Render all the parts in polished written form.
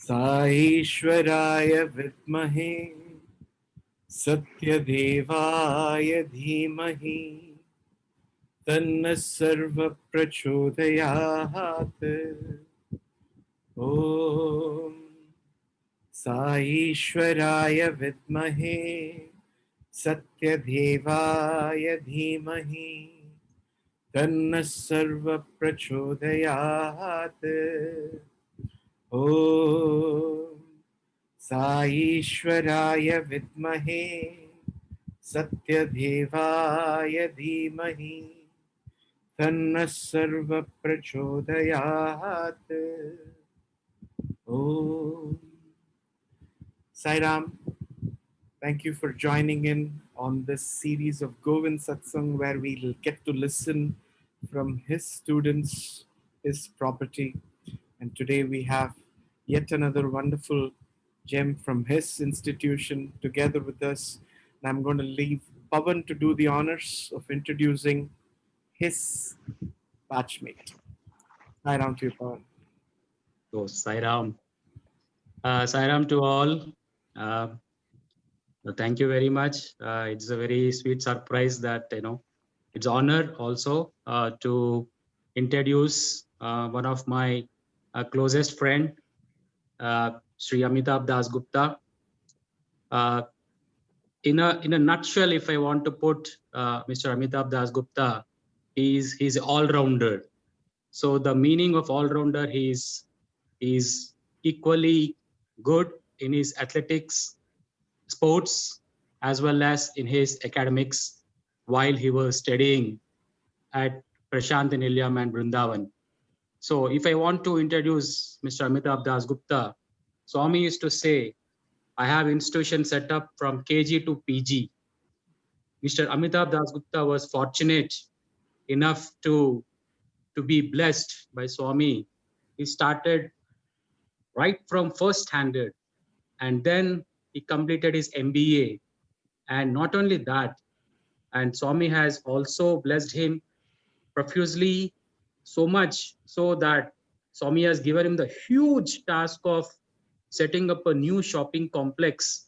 साईश्वराय विद्महे सत्यदेवाय धीमहि तन्नः सर्वः प्रचोदयात्। ॐ साईश्वराय विद्महे सत्यदेवाय धीमहि तन्नः सर्वः प्रचोदयात्। ॐ साईश्वराय विद्महे सत्यदेवाय धीमहि तन्नः सर्वः प्रचोदयात्। Om Sai Ram, thank you for joining in on this series of Govind Satsangh, where we'll get to listen from his students, his property. And today we have yet another wonderful gem from his institution together with us. And I'm going to leave Pavan to do the honors of introducing his batchmate. Sai Ram to you, Pavan. So Sai Ram. Sai Ram to all. Thank you very much. It's a very sweet surprise that, it's honor also to introduce one of my closest friend, Sri Amitabh Das Gupta. In a nutshell, if I want to put Mr. Amitabh Das Gupta, he's all-rounder. So the meaning of all-rounder, he's equally good in his athletics, sports, as well as in his academics while he was studying at Prashanthi Nilayam and Brindavan. So if I want to introduce Mr. Amitabh Das Gupta, Swami used to say, I have institution set up from KG to PG. Mr. Amitabh Das Gupta was fortunate enough to be blessed by Swami. He started right from first standard, and then he completed his MBA. And not only that, and Swami has also blessed him profusely, so much so that Swami has given him the huge task of setting up a new shopping complex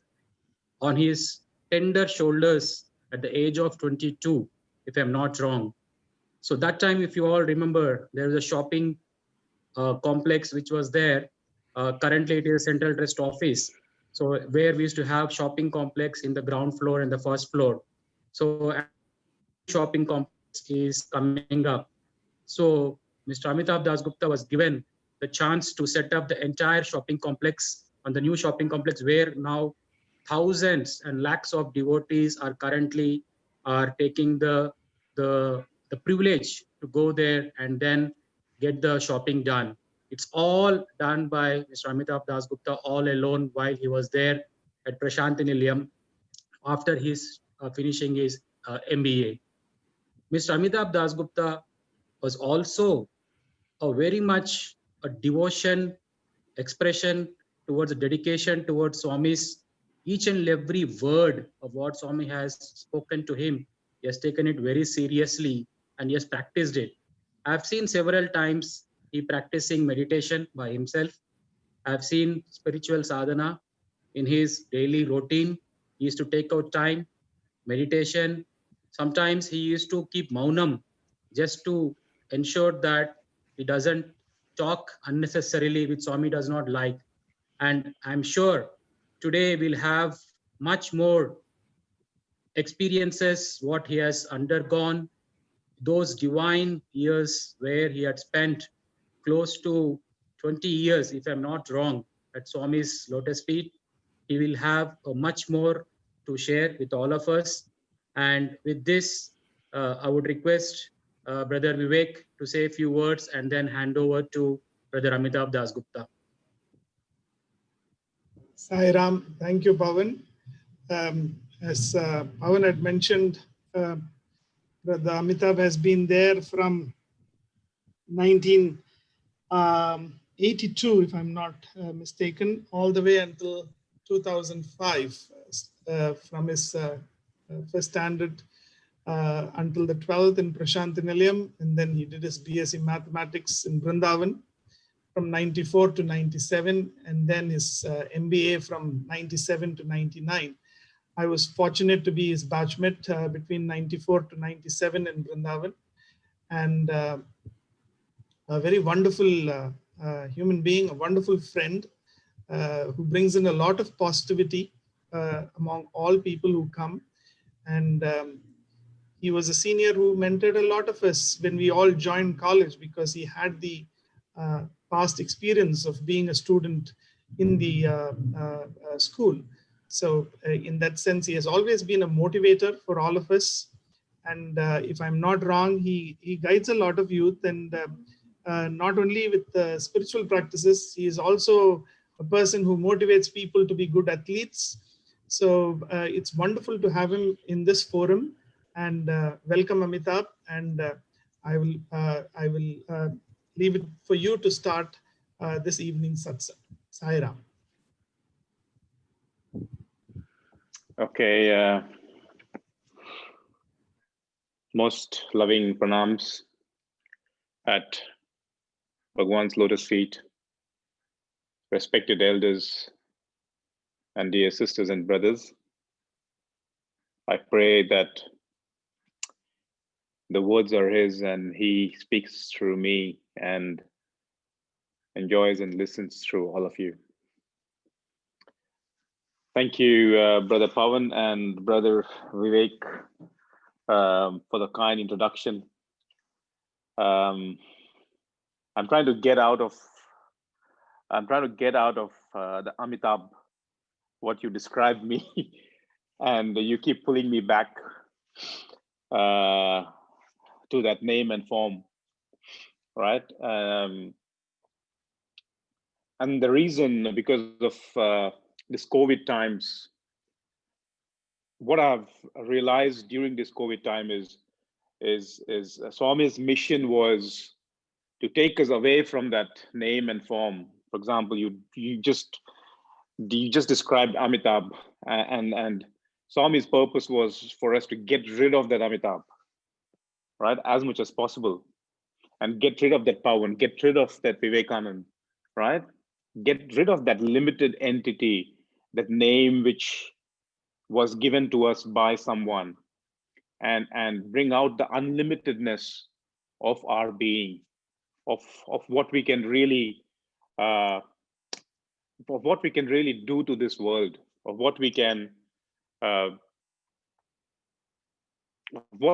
on his tender shoulders at the age of 22, if I'm not wrong. So that time, if you all remember, there was a shopping complex which was there. Currently, it is a Central Trust office. So where we used to have shopping complex in the ground floor and the first floor. So shopping complex is coming up. So Mr. Amitabh Das Gupta was given the chance to set up the entire shopping complex on the new shopping complex, where now thousands and lakhs of devotees are currently taking the privilege to go there and then get the shopping done. It's all done by Mr. Amitabh Das Gupta all alone while he was there at Prashanthi Nilayam after his finishing his MBA. Mr. Amitabh Das Gupta was also a very much a devotion expression towards a dedication towards Swami's each and every word of what Swami has spoken to him. He has taken it very seriously and he has practiced it. I've seen several times he practicing meditation by himself. I've seen spiritual sadhana in his daily routine. He used to take out time, meditation. Sometimes he used to keep maunam just to ensure that he doesn't talk unnecessarily, which Swami does not like. And I'm sure today we'll have much more experiences, what he has undergone, those divine years where he had spent close to 20 years, if I'm not wrong, at Swami's lotus feet. He will have much more to share with all of us. And with this, I would request Brother Vivek to say a few words and then hand over to Brother Amitabh Das Gupta. Sai Ram, thank you, Pavan. As Pavan had mentioned, Brother Amitabh has been there from 19 82, if I'm not mistaken, all the way until 2005, from his first standard until the 12th in Prashanthi Nilayam, and then he did his B.SC Mathematics in Brindavan from 94 to 97, and then his MBA from 97 to 99. I was fortunate to be his batchmate between 94 to 97 in Brindavan, and a very wonderful human being, a wonderful friend who brings in a lot of positivity among all people who come. And he was a senior who mentored a lot of us when we all joined college, because he had the past experience of being a student in the school. So in that sense, he has always been a motivator for all of us. And if I'm not wrong, he guides a lot of youth, and not only with spiritual practices, he is also a person who motivates people to be good athletes. So it's wonderful to have him in this forum. And welcome, Amitabh. And I will leave it for you to start this evening's satsang. Sai Ram. Okay. Most loving pranams at Bhagwan's lotus feet, respected elders and dear sisters and brothers. I pray that the words are his and he speaks through me and enjoys and listens through all of you. Thank you, Brother Pawan and Brother Vivek, for the kind introduction. I'm trying to get out of the Amitabh, what you described me, and you keep pulling me back to that name and form, right? And the reason, because of this COVID times, what I've realized during this COVID time is Swami's mission was to take us away from that name and form. For example, you just described Amitabh, and Swami's purpose was for us to get rid of that Amitabh, right, as much as possible, and get rid of that Pawan, get rid of that Vivekanand, right? Get rid of that limited entity, that name which was given to us by someone, and bring out the unlimitedness of our being, of what we can really do to this world, of what we can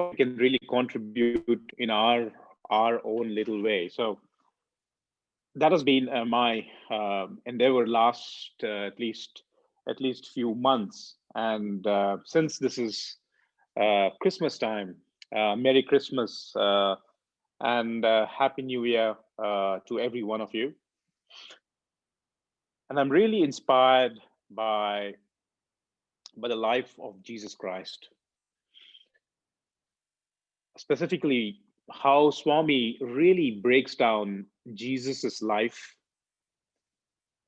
really contribute in our own little way. So that has been my endeavor last at least few months. And since this is Christmas time, Merry Christmas and Happy New Year to every one of you. And I'm really inspired by the life of Jesus Christ, specifically how Swami really breaks down Jesus's life,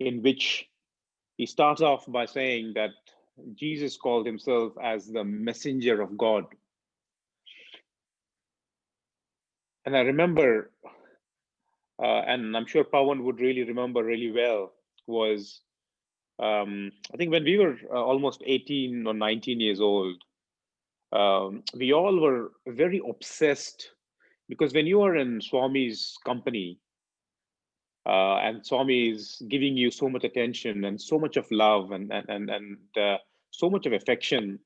in which he starts off by saying that Jesus called himself as the messenger of God. And I remember, and I'm sure Pawan would really remember really well, was I think when we were almost 18 or 19 years old, we all were very obsessed, because when you are in Swami's company, and Swami is giving you so much attention and so much of love and so much of affection,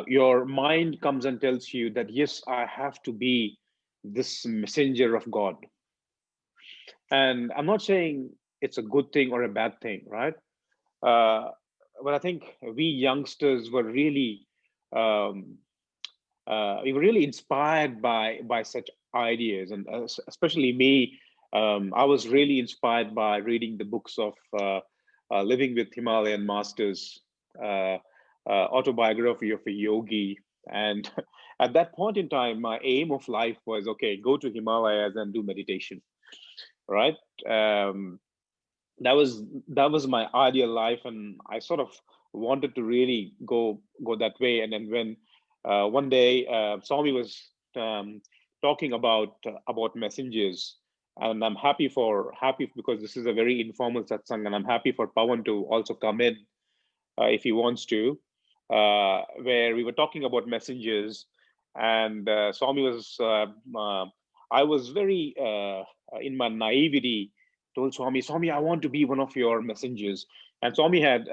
your mind comes and tells you that, yes, I have to be this messenger of God. And I'm not saying it's a good thing or a bad thing, right? But I think we youngsters were really inspired by such ideas, and especially me. I was really inspired by reading the books of Living with Himalayan Masters, autobiography of a yogi. And at that point in time, my aim of life was, okay, go to Himalayas and do meditation. right? That was my ideal life, and I sort of wanted to really go that way. And then when one day Swami was talking about messengers, and I'm happy because this is a very informal satsang, and I'm happy for Pawan to also come in if he wants to, where we were talking about messengers, and Swami was. I was very in my naivety told Swami, I want to be one of your messengers. And Swami had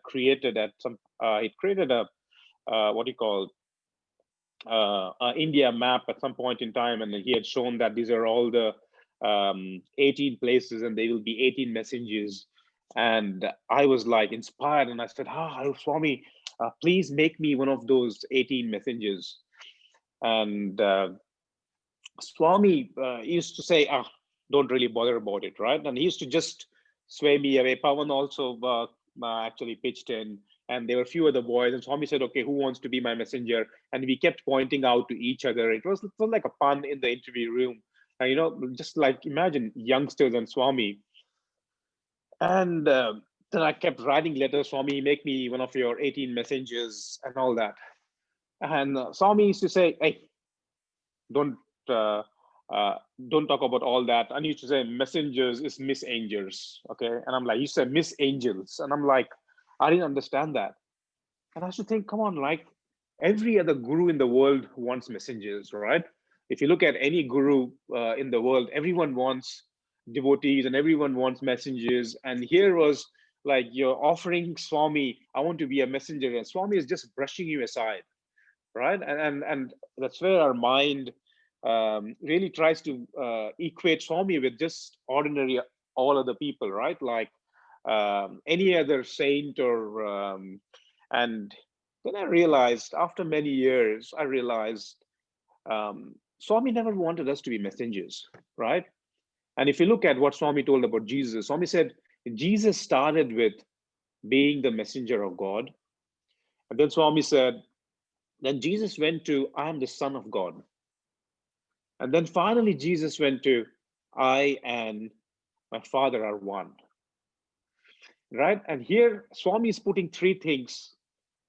created at some. He created a what do you call India map at some point in time, and he had shown that these are all the 18 places, and they will be 18 messengers. And I was like inspired, and I said, Swami, please make me one of those 18 messengers. And Swami used to say, don't really bother about it, right? And he used to just sway me away. Pawan also actually pitched in, and there were a few other boys. And Swami said, okay, who wants to be my messenger? And we kept pointing out to each other. It was like a pun in the interview room. Just like imagine youngsters and Swami. And then I kept writing letters, Swami, make me one of your 18 messengers and all that. And Swami used to say, hey, don't uh, don't talk about all that. I used to say messengers is miss angels, okay? And I'm like, you said miss angels, and I'm like, I didn't understand that. And I used to think, come on, like every other guru in the world wants messengers, right? If you look at any guru in the world, everyone wants devotees and everyone wants messengers. And here was like you're offering Swami, I want to be a messenger, and Swami is just brushing you aside, right? And that's where our mind really tries to equate Swami with just ordinary all other people, right? Like any other saint or and then I realized after many years, I realized Swami never wanted us to be messengers, right? And if you look at what Swami told about Jesus, Swami said Jesus started with being the messenger of God. And then Swami said, then Jesus went to, I am the Son of God. And then finally, Jesus went to, I and my Father are one. Right? And here, Swami is putting three things.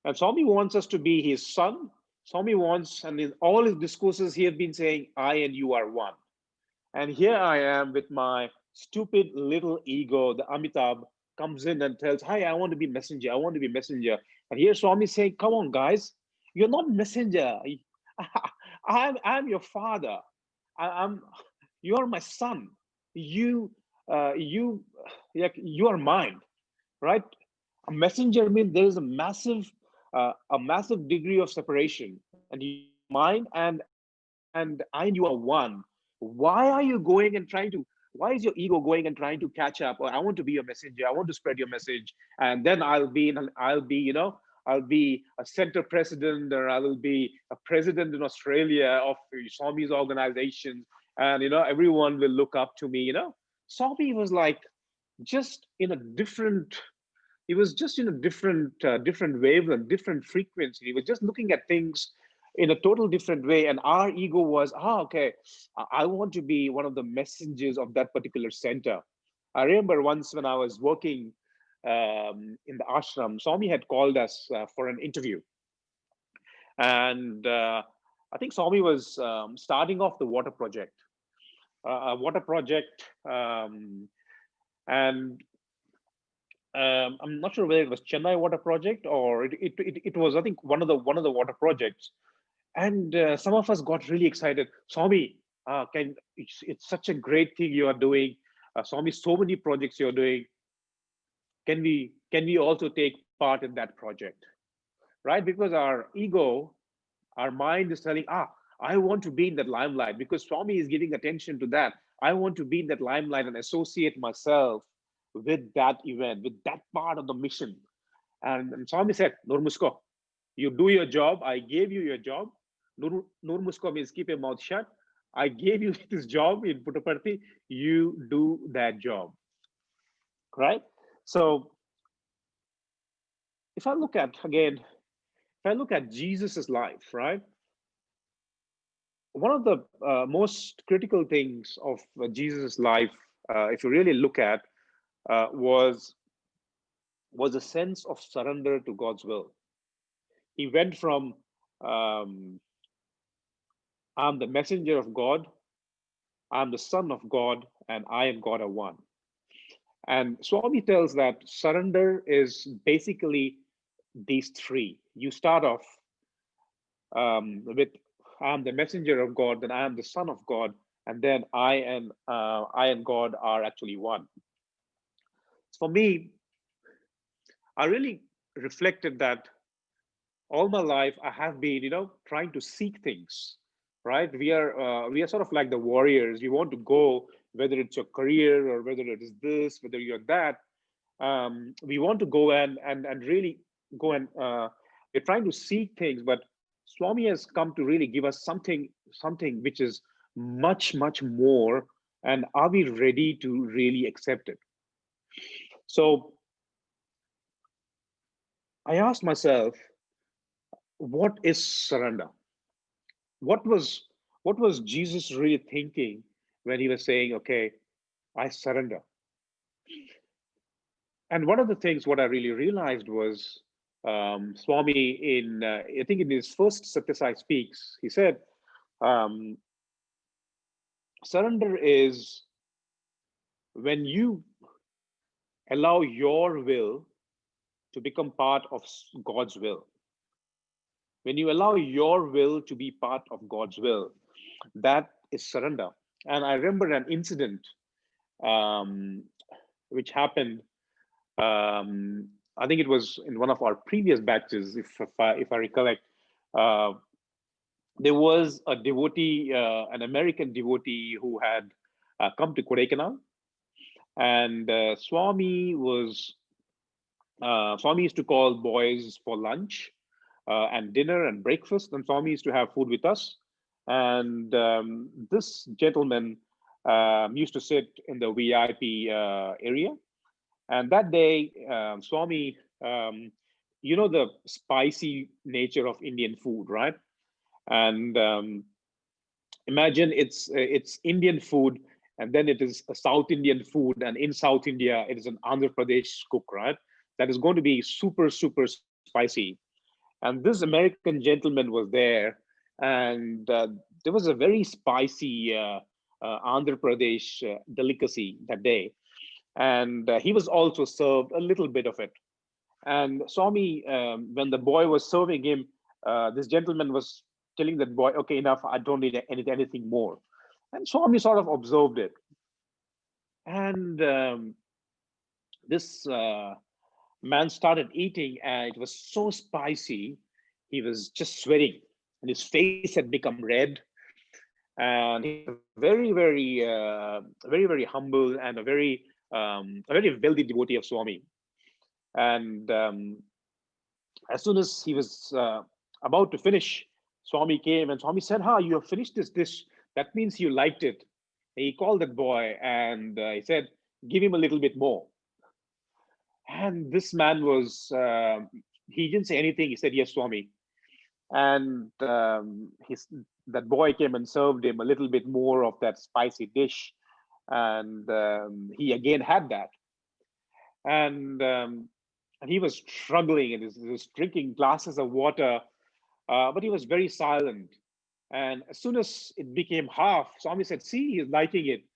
And Swami wants us to be his son. Swami wants, and in all his discourses, he has been saying, I and you are one. And here I am with my stupid little ego. The Amitabh comes in and tells, hi, I want to be messenger. I want to be messenger. And here Swami is saying, come on, guys, you're not messenger. I'm your father. I'm you are my son. You like you are mine, right? A messenger means there is a massive degree of separation, and you are mine, and I and you are one. Why are you going and trying to? Why is your ego going and trying to catch up? Or I want to be a messenger. I want to spread your message, and then I'll be a center president, or I will be a president in Australia of Swami's organization, and everyone will look up to me. Swami was like just in a different. He was just in a different wavelength, different frequency. He was just looking at things in a total different way, and our ego was, okay, I want to be one of the messengers of that particular center. I remember once when I was working in the ashram, Swami had called us for an interview, and I think Swami was starting off the water project, and I'm not sure whether it was Chennai water project or it was, I think, one of the water projects. And some of us got really excited. Swami, it's such a great thing you are doing. Swami, so many projects you're doing. Can we also take part in that project, right? Because our ego, our mind is telling, I want to be in that limelight because Swami is giving attention to that. I want to be in that limelight and associate myself with that event, with that part of the mission. And Swami said, Nur Musko, you do your job. I gave you your job. Nur Musko means keep your mouth shut. I gave you this job in Puttaparthi. You do that job, right? So if I look at, again, if I look at Jesus's life, right? one of the most critical things of Jesus' life, if you really look at, was a sense of surrender to God's will. He went from um, I'm the messenger of God, I'm the son of God, and I and God are one. And Swami tells that surrender is basically these three. You start off with I'm the messenger of God, then I am the son of God, and then I and God are actually one. For me, I really reflected that all my life I have been, trying to seek things, right? We are sort of like the warriors. We want to go, whether it's your career or whether it is this, whether you're that. We want to go and really go and we're trying to seek things, but Swami has come to really give us something which is much more. And are we ready to really accept it? So I asked myself, what is surrender? What was Jesus really thinking when he was saying, okay, I surrender? And one of the things what I really realized was Swami in I think in his first Satyasai speaks, he said, um, surrender is when you allow your will to become part of God's will. When you allow your will to be part of God's will, that is surrender. And I remember an incident um, which happened. I think it was in one of our previous batches, if I recollect. Uh, there was a devotee, an American devotee, who had come to Kodaikanal, and Swami used to call boys for lunch and dinner and breakfast, and Swami used to have food with us. And this gentleman used to sit in the VIP area. And that day, Swami, the spicy nature of Indian food, right? And imagine it's Indian food, and then it is a South Indian food, and in South India, it is an Andhra Pradesh cook, right? That is going to be super spicy. And this American gentleman was there, and there was a very spicy Andhra Pradesh delicacy that day, and he was also served a little bit of it. And Swami, when the boy was serving him, this gentleman was telling that boy, "Okay, enough. I don't need anything more." And Swami sort of observed it, and this man started eating, and it was so spicy, he was just sweating, and his face had become red. And he was very humble, and a very wealthy devotee of Swami. And as soon as he was about to finish, Swami came, and Swami said, "Ha, you have finished this dish. That means you liked it." And he called that boy, and he said, "Give him a little bit more." And this man he didn't say anything. He said, "Yes, Swami." And that boy came and served him a little bit more of that spicy dish. And he again had that. And he was struggling, and he was drinking glasses of water, but he was very silent. And as soon as it became half, Swami said, "See, he's liking it."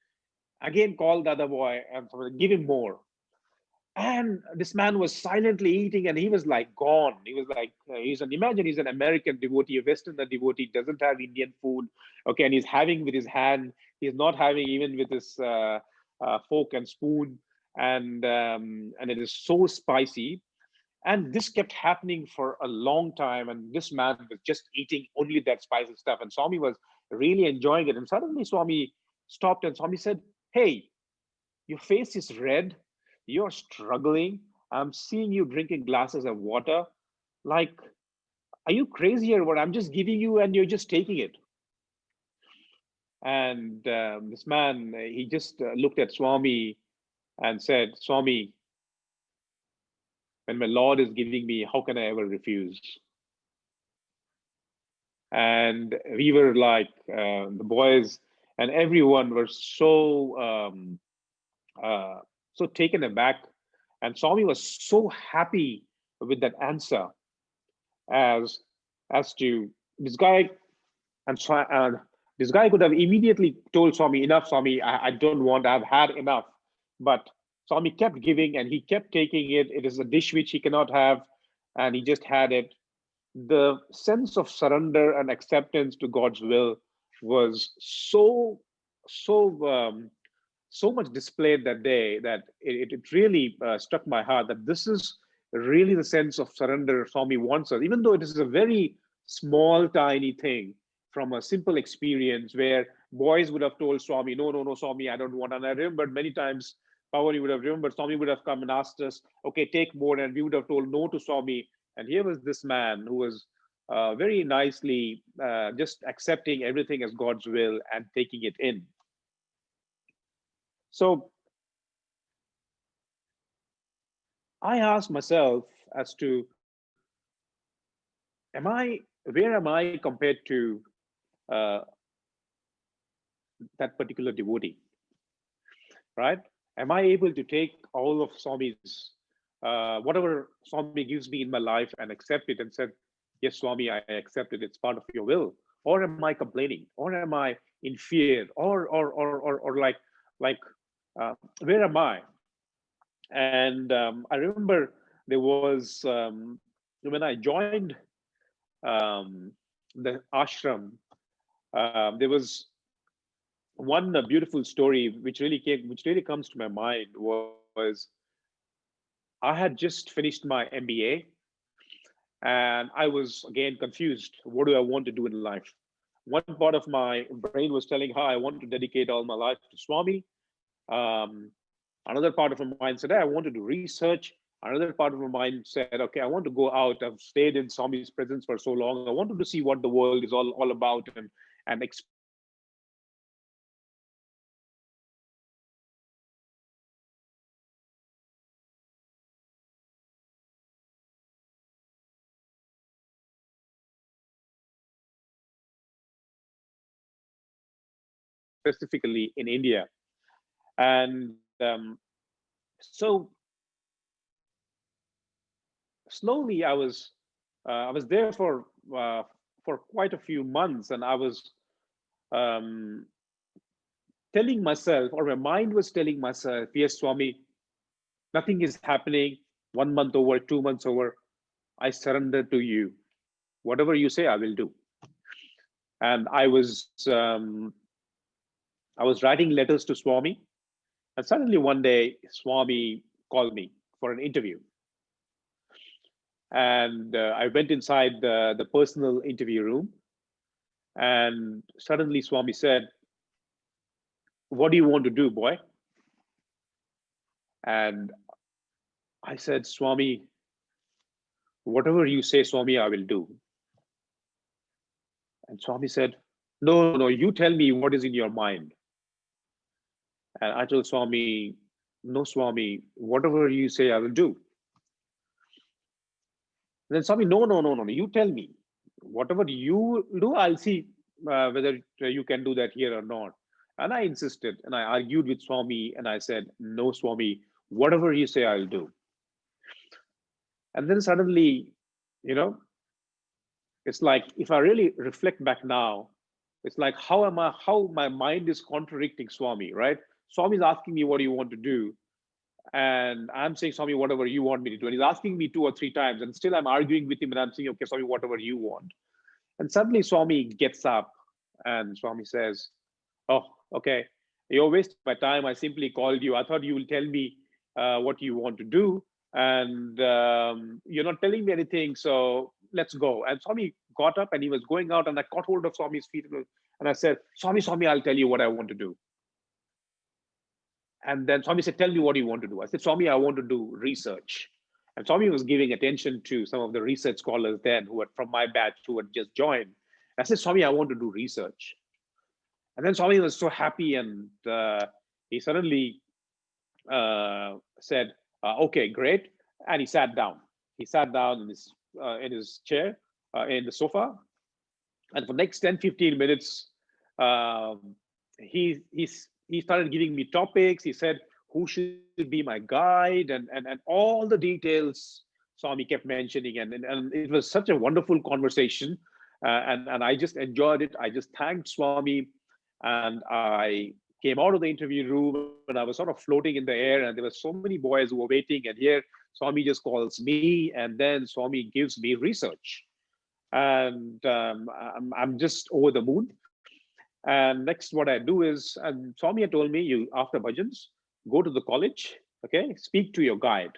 Again called the other boy and said, "Give him more." And this man was silently eating, and he was like gone. He was like, imagine he's an American devotee, a Westerner devotee, doesn't have Indian food. Okay, and he's having with his hand. He's not having even with his fork and spoon. And it is so spicy. And this kept happening for a long time. And this man was just eating only that spicy stuff. And Swami was really enjoying it. And suddenly Swami stopped, and Swami said, "Hey, your face is red. You're struggling. I'm seeing you drinking glasses of water. Like, are you crazy or what? I'm just giving you and you're just taking it." And this man, he just looked at Swami and said, "Swami, when my Lord is giving me, how can I ever refuse?" And we were like, the boys and everyone were so taken aback. And Swami was so happy with that answer, as to this guy. And so, this guy could have immediately told Swami, enough, Swami, I don't want, I've had enough. But Swami kept giving and he kept taking it. It is a dish which he cannot have, and he just had it. The sense of surrender and acceptance to God's will was so so much displayed that day that it really struck my heart that this is really the sense of surrender Swami wants us, even though it is a very small, tiny thing from a simple experience where boys would have told Swami, no, no, no, Swami, I don't want. And I remember many times, Pawani would have remembered, Swami would have come and asked us, okay, take more. And we would have told no to Swami. And here was this man who was very nicely just accepting everything as God's will and taking it in. So I asked myself as to, where am I compared to uh, that particular devotee, right? Am I able to take all of Swami's, whatever Swami gives me in my life and accept it and said, yes, Swami, I accept it, it's part of your will? Or am I complaining? Or am I in fear? Or like, where am I? And I remember there was, when I joined the ashram, there was one beautiful story which really comes to my mind. Was I had just finished my MBA, and I was again confused. What do I want to do in life? One part of my brain was telling, "Hi, I want to dedicate all my life to Swami." Um, Another part of my mind said, "Hey, I want to do research." Another part of my mind said, "Okay, I want to go out. I've stayed in Swami's presence for so long. I wanted to see what the world is all about and experience what it is like to be in the presence of Swami." And specifically in India. And so slowly I was there for quite a few months, and I was um, telling myself, or my mind was telling myself, yes, Swami, nothing is happening. 1 month over, 2 months over, I surrender to you. Whatever you say, I will do. And I was writing letters to Swami, and suddenly one day Swami called me for an interview. And I went inside the personal interview room, and suddenly Swami said, "What do you want to do, boy?" And I said, "Swami, whatever you say, Swami, I will do." And Swami said, "No, no, you tell me what is in your mind." And I told Swami, "No, Swami, whatever you say, I will do." And then Swami, "No, no, no, no, no, you tell me. Whatever you do, I'll see whether you can do that here or not." And I insisted and I argued with Swami and I said, "No, Swami, whatever you say, I'll do." And then suddenly, you know, it's like, if I really reflect back now, it's like, how my mind is contradicting Swami, right? Swami is asking me, what do you want to do? And I'm saying, Swami, whatever you want me to do. And he's asking me 2 or 3 times, and still I'm arguing with him, and I'm saying, okay, Swami, whatever you want. And suddenly Swami gets up and Swami says, "Oh, okay, you're wasting my time. I simply called you. I thought you will tell me what you want to do, and you're not telling me anything. So let's go." And Swami got up and he was going out, and I caught hold of Swami's feet and I said, "Swami, Swami, I'll tell you what I want to do." And then Swami said, "Tell me what you want to do." I said, "Swami, I want to do research." And Swami was giving attention to some of the research scholars then who were from my batch who had just joined. I said, "Swami, I want to do research." And then Swami was so happy, and he suddenly said, "Okay, great." And he sat down. He sat down in his chair, in the sofa, And for next 10-15 minutes, he started giving me topics. He said who should be my guide, and all the details Swami kept mentioning, and it was such a wonderful conversation, and I just enjoyed it. I just thanked Swami, and I came out of the interview room, and I was sort of floating in the air, and there were so many boys who were waiting, and here Swami just calls me, and then Swami gives me research, and I'm just over the moon. And next, what I do is, and Swami had told me, you after bhajans, go to the college, okay, speak to your guide.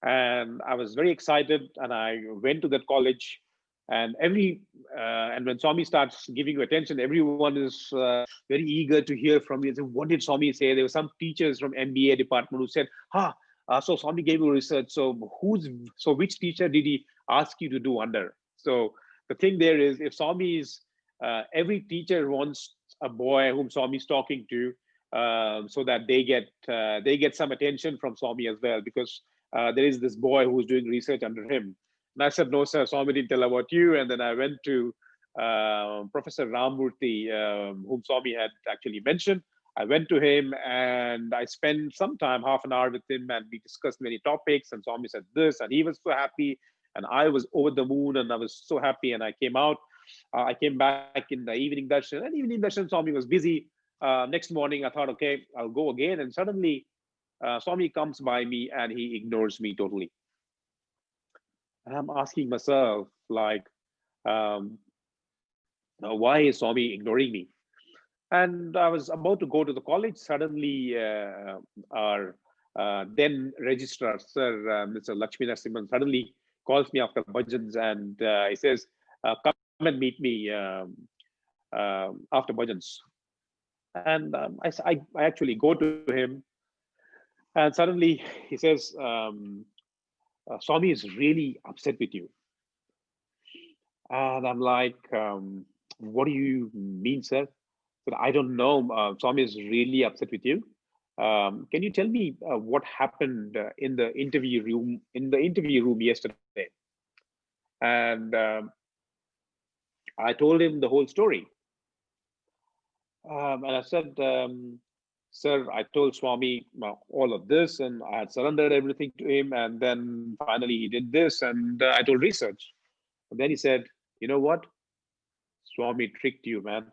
And I was very excited, and I went to that college. And and when Swami starts giving you attention, everyone is very eager to hear from you. So what did Swami say? There were some teachers from MBA department who said, so Swami gave you research. So which teacher did he ask you to do under? So the thing there is, if Swami is, every teacher wants a boy whom Swami is talking to, so that they get some attention from Swami as well, because there is this boy who's doing research under him. And I said, no, sir, Swami didn't tell about you. And then I went to Professor Ramurthy, whom Swami had actually mentioned. I went to him and I spent some time, half an hour with him, and we discussed many topics. And Swami said this, and he was so happy. And I was over the moon, and I was so happy. And I came out. I came back in the evening darshan, and evening darshan, Swami was busy. Next morning, I thought, okay, I'll go again. And suddenly, Swami comes by me and he ignores me totally. And I'm asking myself, like, why is Swami ignoring me? And I was about to go to the college. Suddenly, our then registrar, Sir Mr. Lakshmi Narasimhan, suddenly calls me after bhajans, and he says, come and meet me after bhajans. And I actually go to him, and suddenly he says, Swami is really upset with you. And I'm like, what do you mean, sir? But I don't know. Swami is really upset with you. Can you tell me what happened in the interview room yesterday? And I told him the whole story. And I said, sir, I told Swami all of this, and I had surrendered everything to him. And then finally he did this, and I told research. And then he said, you know what? Swami tricked you, man.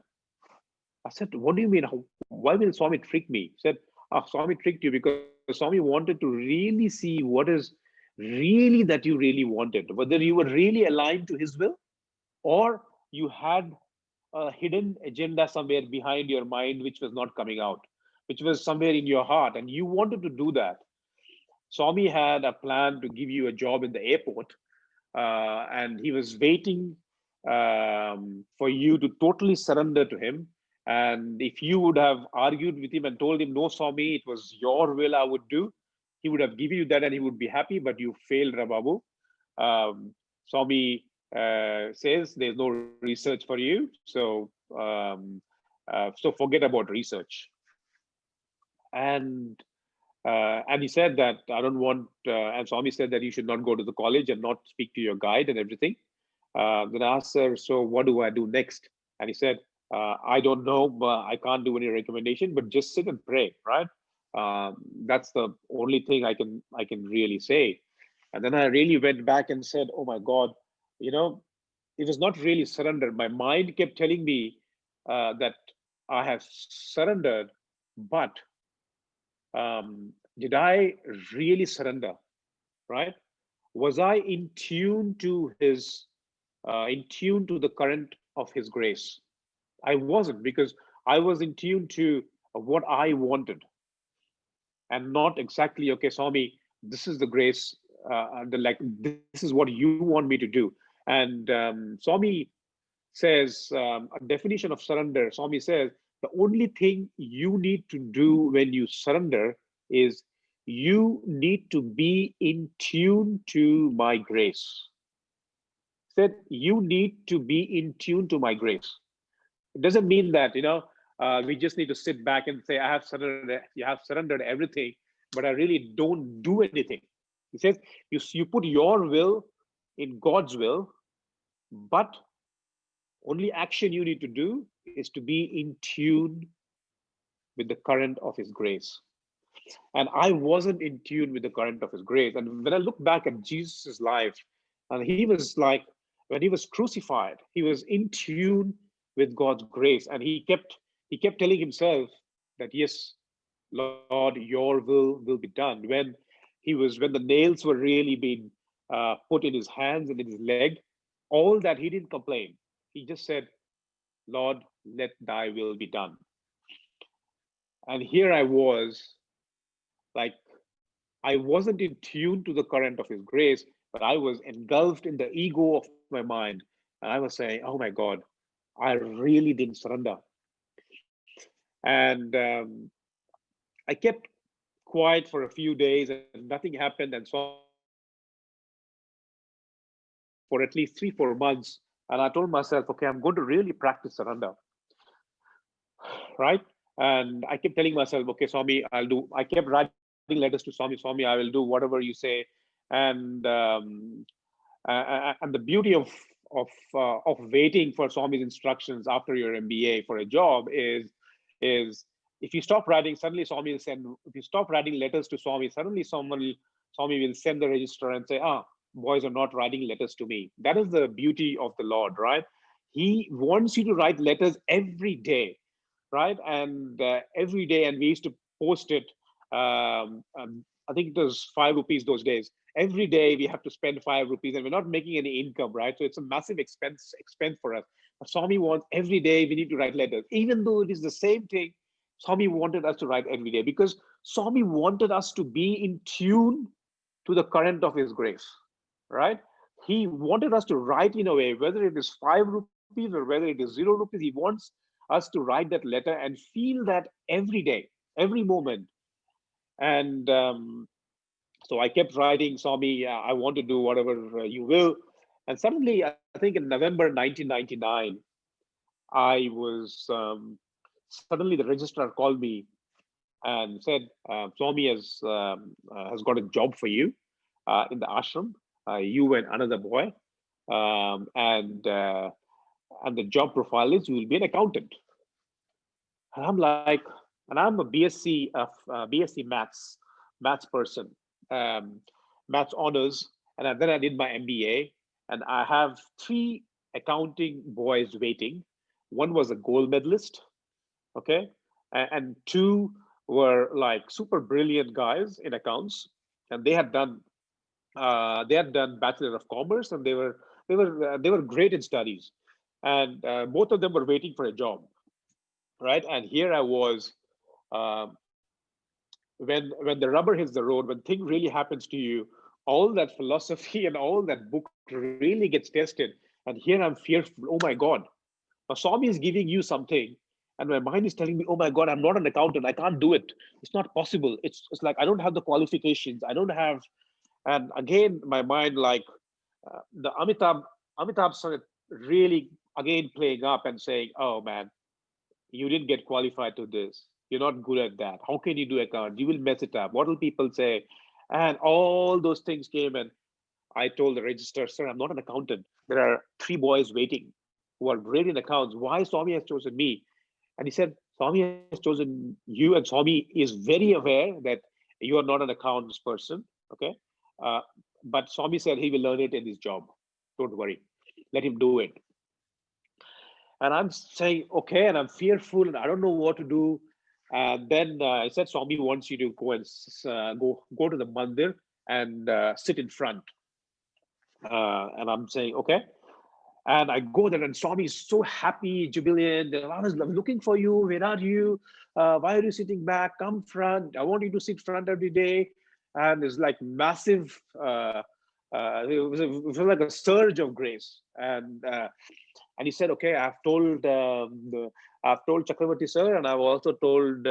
I said, what do you mean? Why will Swami trick me? He said, Swami tricked you because Swami wanted to really see what is really that you really wanted, whether you were really aligned to his will, or you had a hidden agenda somewhere behind your mind which was not coming out, which was somewhere in your heart, and you wanted to do that. Swami had a plan to give you a job in the airport, and he was waiting for you to totally surrender to him. And if you would have argued with him and told him, no, Swami, it was your will I would do, he would have given you that and he would be happy, but you failed, Rababu. Swami says there's no research for you, so forget about research. And he said that I don't want, and Swami said that you should not go to the college and not speak to your guide and everything. Then I asked, sir, so what do I do next? And he said, I don't know, but I can't do any recommendation, but just sit and pray, right? That's the only thing I can really say. And then I really went back and said, oh my God, you know, it was not really surrendered. My mind kept telling me that I have surrendered, but did I really surrender, right? Was I in tune to his, in tune to the current of his grace? I wasn't, because I was in tune to what I wanted, and not exactly, okay, Swami, this is the grace, this is what you want me to do. And Swami says, a definition of surrender, Swami says, the only thing you need to do when you surrender is you need to be in tune to my grace. Said you need to be in tune to my grace. It doesn't mean that, you know, we just need to sit back and say, I have surrendered, you have surrendered everything, but I really don't do anything. He says, you put your will in God's will, but Only action you need to do is to be in tune with the current of His grace. And I wasn't in tune with the current of His grace. And when I look back at Jesus' life, and He was like, when He was crucified, He was in tune with God's grace. And He kept telling Himself that, yes, Lord, your will be done. When the nails were really being put in His hands and in His leg, all that He didn't complain. He just said, Lord, let thy will be done. And here I was, like, I wasn't in tune to the current of His grace, but I was engulfed in the ego of my mind. And I was saying, oh my God, I really didn't surrender. And I kept quiet for a few days and nothing happened. And so for at least 3-4 months, and I told myself, okay, I'm going to really practice surrender, right? And I kept telling myself, okay, Swami, I kept writing letters to Swami, Swami, I will do whatever you say. And the beauty of waiting for Swami's instructions after your MBA for a job is if you stop writing, suddenly Swami will send. If you stop writing letters to Swami, suddenly Swami will send the register and say, boys are not writing letters to me. That is the beauty of the Lord, right? He wants you to write letters every day, right? And every day, and we used to post it. I think it was 5 rupees those days. Every day we have to spend 5 rupees, and we're not making any income, right? So it's a massive expense for us. But Swami wants every day we need to write letters, even though it is the same thing. Swami wanted us to write every day because Swami wanted us to be in tune to the current of His grace, right? He wanted us to write in a way, whether it is 5 rupees or whether it is 0 rupees, He wants us to write that letter and feel that every day, every moment. And so I kept writing, Swami, I want to do whatever you will. And suddenly, I think in November 1999, I was suddenly the registrar called me and said, Swami has got a job for you in the ashram. You and another boy, and the job profile is you will be an accountant. And I'm like, and I'm a BSc maths person, maths honors, and then I did my MBA, and I have 3 accounting boys waiting. One was a gold medalist, okay, and 2 were like super brilliant guys in accounts, and they had done Bachelor of Commerce, and they were great in studies, and both of them were waiting for a job, right? And here I was. When the rubber hits the road, when thing really happens to you, all that philosophy and all that book really gets tested. And here I'm fearful. Oh my God, now Swami is giving you something, and my mind is telling me, oh my God, I'm not an accountant. I can't do it. It's not possible. It's like I don't have the qualifications. I don't have. And again, my mind, like the Amitabh started really again playing up and saying, oh man, you didn't get qualified to this. You're not good at that. How can you do account? You will mess it up. What will people say? And all those things came, and I told the registrar, sir, I'm not an accountant. There are 3 boys waiting who are great in accounts. Why Swami has chosen me? And he said, Swami has chosen you, and Swami is very aware that you are not an accounts person. Okay. But Swami said he will learn it in his job. Don't worry. Let him do it. And I'm saying, okay, and I'm fearful and I don't know what to do. And then I said, Swami wants you to go and go to the mandir and sit in front. And I'm saying, okay. And I go there, and Swami is so happy, jubilant. I was looking for you. Where are you? Why are you sitting back? Come front. I want you to sit front every day. And it's like massive. It was like a surge of grace. And he said, okay, I've told Chakravarti sir, and I've also told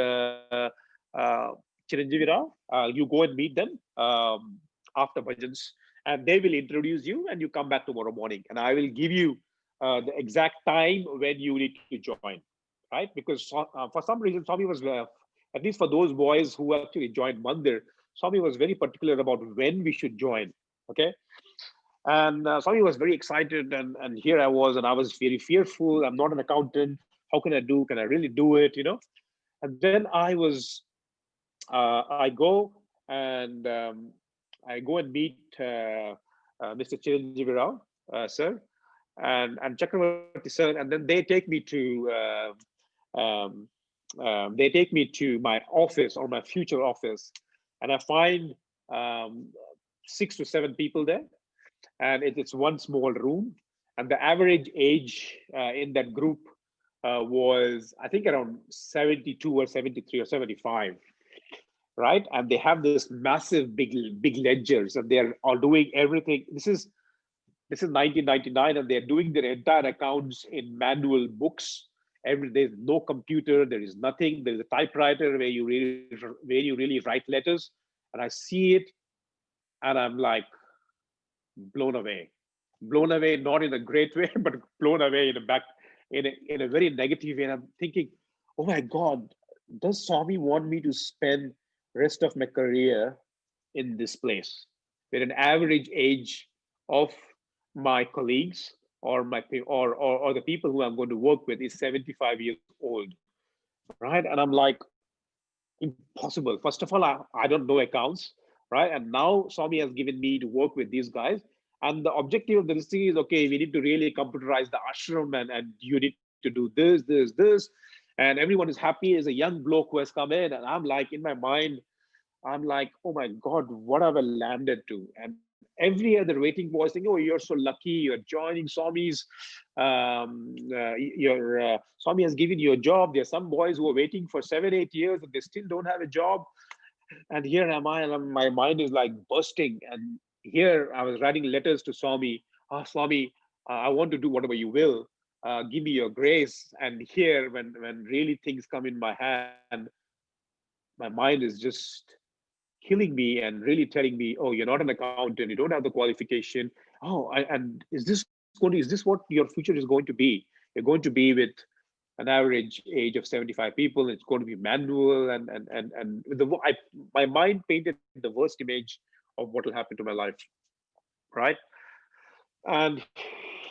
Chiranjeevi Rao, you go and meet them after bhajans, and they will introduce you, and you come back tomorrow morning, and I will give you the exact time when you need to join, right? Because for some reason, Swami was, at least for those boys who actually joined Mandir, Swami was very particular about when we should join, okay? And Swami was very excited, and here I was, and I was very fearful. I'm not an accountant. How can I do? Can I really do it? And then I go and meet Mr. Chiranjeevi Rao, sir, and Chakravarti sir, and then they take me to my office, or my future office, and I find um, 6 to 7 people there, and it's one small room, and the average age in that group was, I think, around 72 or 73 or 75, right? And they have this massive big ledgers, and they're all doing everything. This is 1999, and they're doing their entire accounts in manual books. There's no computer, there is nothing. There's a typewriter where you really write letters, and I see it, and I'm like blown away, not in a great way, but blown away in a very negative way. And I'm thinking, oh my God, does Swami want me to spend rest of my career in this place, where an average age of my colleagues, or the people who I'm going to work with, is 75 years old, right? And I'm like, impossible. First of all, I don't know accounts, right? And now Swami has given me to work with these guys. And the objective of this thing is, okay, we need to really computerize the ashram, and you need to do this. And everyone is happy as a young bloke who has come in. And I'm like, in my mind, I'm like, oh my God, what have I landed to? And every other waiting boy saying, oh, you're so lucky, you're joining Swami's, Swami has given you a job. There's some boys who are waiting for 7-8 years and they still don't have a job. And here am I, and my mind is like bursting. And here I was writing letters to Swami. Swami, I want to do whatever you will. Give me your grace. And here, when really things come in my hand, my mind is just killing me and really telling me, oh, you're not an accountant, you don't have the qualification. And is this what your future is going to be? You're going to be with an average age of 75 people. It's going to be manual, and my mind painted the worst image of what will happen to my life, right? And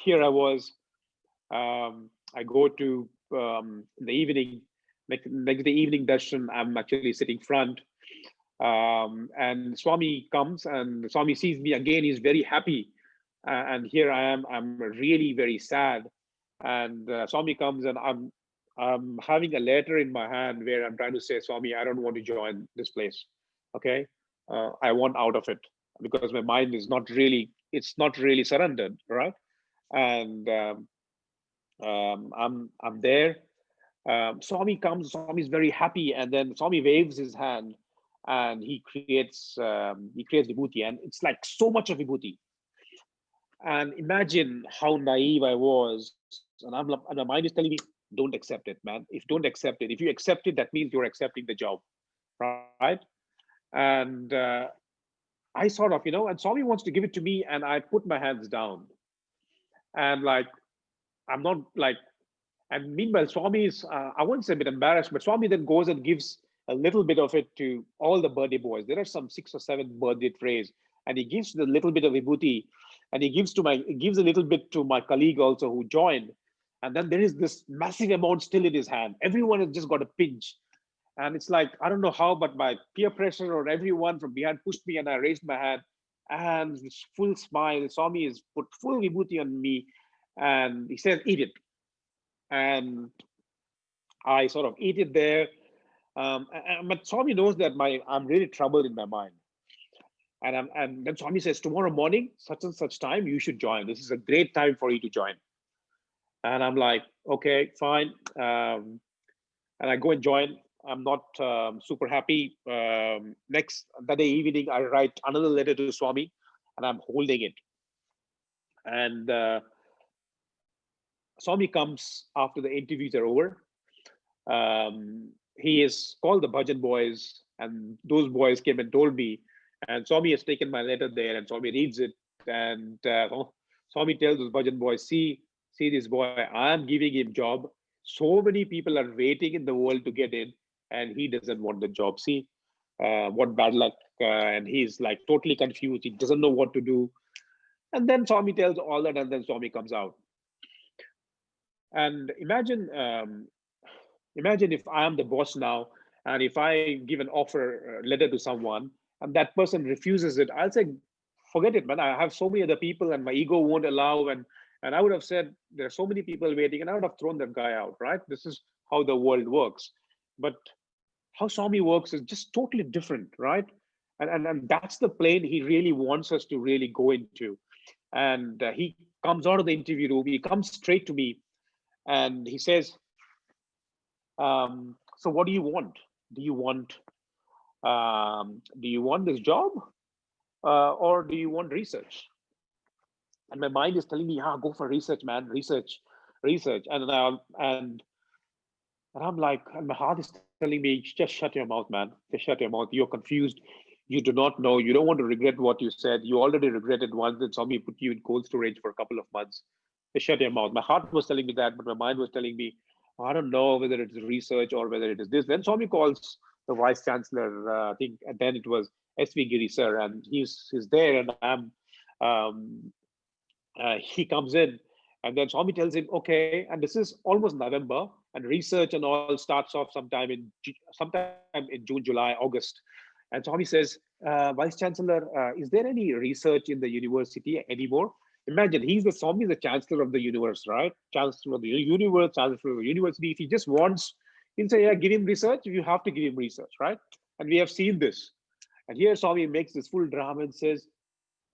here I was. I go to in the evening, next the evening darshan. I'm actually sitting front, and Swami comes, and Swami sees me again. He's very happy, and here I am. I'm really very sad. And Swami comes, and I'm having a letter in my hand where I'm trying to say, Swami, I don't want to join this place. Okay, I want out of it, because my mind is it's not really surrendered, right? And I'm there. Swami comes. Swami is very happy, and then Swami waves his hand, and he creates vibhuti, and it's like so much of vibhuti. And imagine how naive I was, and my mind is telling me, don't accept it, man. Don't accept it. If you accept it, that means you're accepting the job, right? And I sort of, and Swami wants to give it to me, and I put my hands down, and like, I'm not like. And meanwhile, Swami is, I wouldn't say a bit embarrassed, but Swami then goes and gives a little bit of it to all the birthday boys. There are some 6 or 7 birthday trays, and he gives the little bit of vibhuti, and he gives a little bit to my colleague also who joined. And then there is this massive amount still in his hand. Everyone has just got a pinch. And it's like, I don't know how, but my peer pressure or everyone from behind pushed me, and I raised my hand, and with full smile, Swami has put full vibhuti on me, and he says, eat it. And I sort of eat it there. But Swami knows that I'm really troubled in my mind. And then Swami says, tomorrow morning, such and such time, you should join. This is a great time for you to join. And I'm like, okay, fine. And I go and join. I'm not super happy. That day evening, I write another letter to Swami, and I'm holding it. And Swami comes after the interviews are over. He has called the bhajan boys, and those boys came and told me. And Swami has taken my letter there, and Swami reads it. And Swami tells those bhajan boys, see this boy, I'm giving him job. So many people are waiting in the world to get in, and he doesn't want the job. See, what bad luck. And he's like totally confused. He doesn't know what to do. And then Swami tells all that, and then Swami comes out. And imagine if I am the boss now, and if I give an offer letter to someone, and that person refuses it, I'll say, forget it, man. I have so many other people, and my ego won't allow. And I would have said, there are so many people waiting, and I would have thrown that guy out, right? This is how the world works. But how Swami works is just totally different, right? And that's the plane he really wants us to really go into. And he comes out of the interview room, he comes straight to me, and he says, so what do you want? Do you want this job, or do you want research? And my mind is telling me, go for research, man, research. And I'm like, and my heart is telling me, just shut your mouth, man. Just shut your mouth. You're confused. You do not know. You don't want to regret what you said. You already regretted once that somebody put you in cold storage for a couple of months. Just shut your mouth. My heart was telling me that, but my mind was telling me, I don't know whether it's research or whether it is this. Then Swami calls the vice chancellor. I think, and then it was S.V. Giri sir, and he's there, and he comes in, and then Swami tells him, okay, and this is almost November, and research and all starts off sometime in June, July, August. And Swami says, Vice Chancellor, is there any research in the university anymore? Imagine, Swami is the Chancellor of the universe, right? Chancellor of the universe, Chancellor of the university. If he just wants, he'll say, yeah, give him research. You have to give him research, right? And we have seen this. And here Swami makes this full drama and says,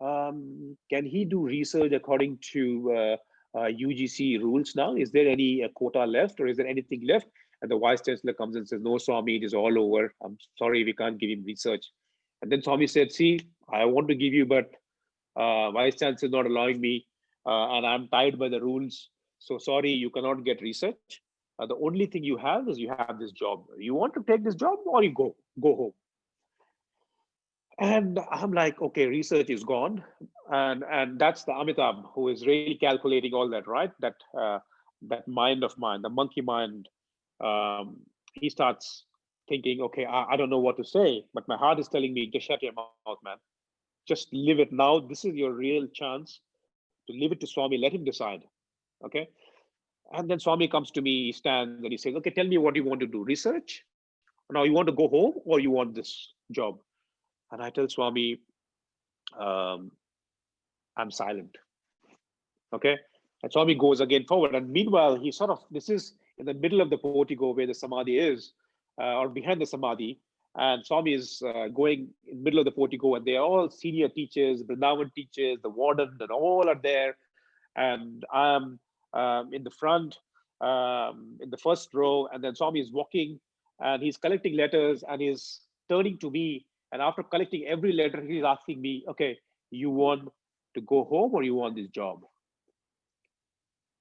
can he do research according to UGC rules now? Is there any quota left, or is there anything left? And the Vice Chancellor comes and says, no, Swami, it is all over. I'm sorry, we can't give him research. And then Swami said, see, I want to give you, but Vice Chancellor is not allowing me, and I'm tied by the rules. So sorry, you cannot get research. The only thing you have is you have this job. You want to take this job, or you go home. And I'm like, okay, research is gone. And that's the Amitabh who is really calculating all that, right? That mind of mine, the monkey mind. He starts thinking, okay, I don't know what to say, but my heart is telling me, just shut your mouth, man. Just live it now. This is your real chance to leave it to Swami. Let him decide. Okay. And then Swami comes to me, he stands and he says, okay, tell me what you want to do. Research? Now you want to go home, or you want this job? And I tell Swami, I'm silent. Okay. And Swami goes again forward. And meanwhile, this is in the middle of the portico where the Samadhi is, or behind the Samadhi. And Swami is going in the middle of the portico, and they are all senior teachers, Brindavan teachers, the warden, and all are there. And I'm in the front, in the first row. And then Swami is walking, and he's collecting letters, and he's turning to me. And after collecting every letter, he's asking me, okay, you want to go home, or you want this job?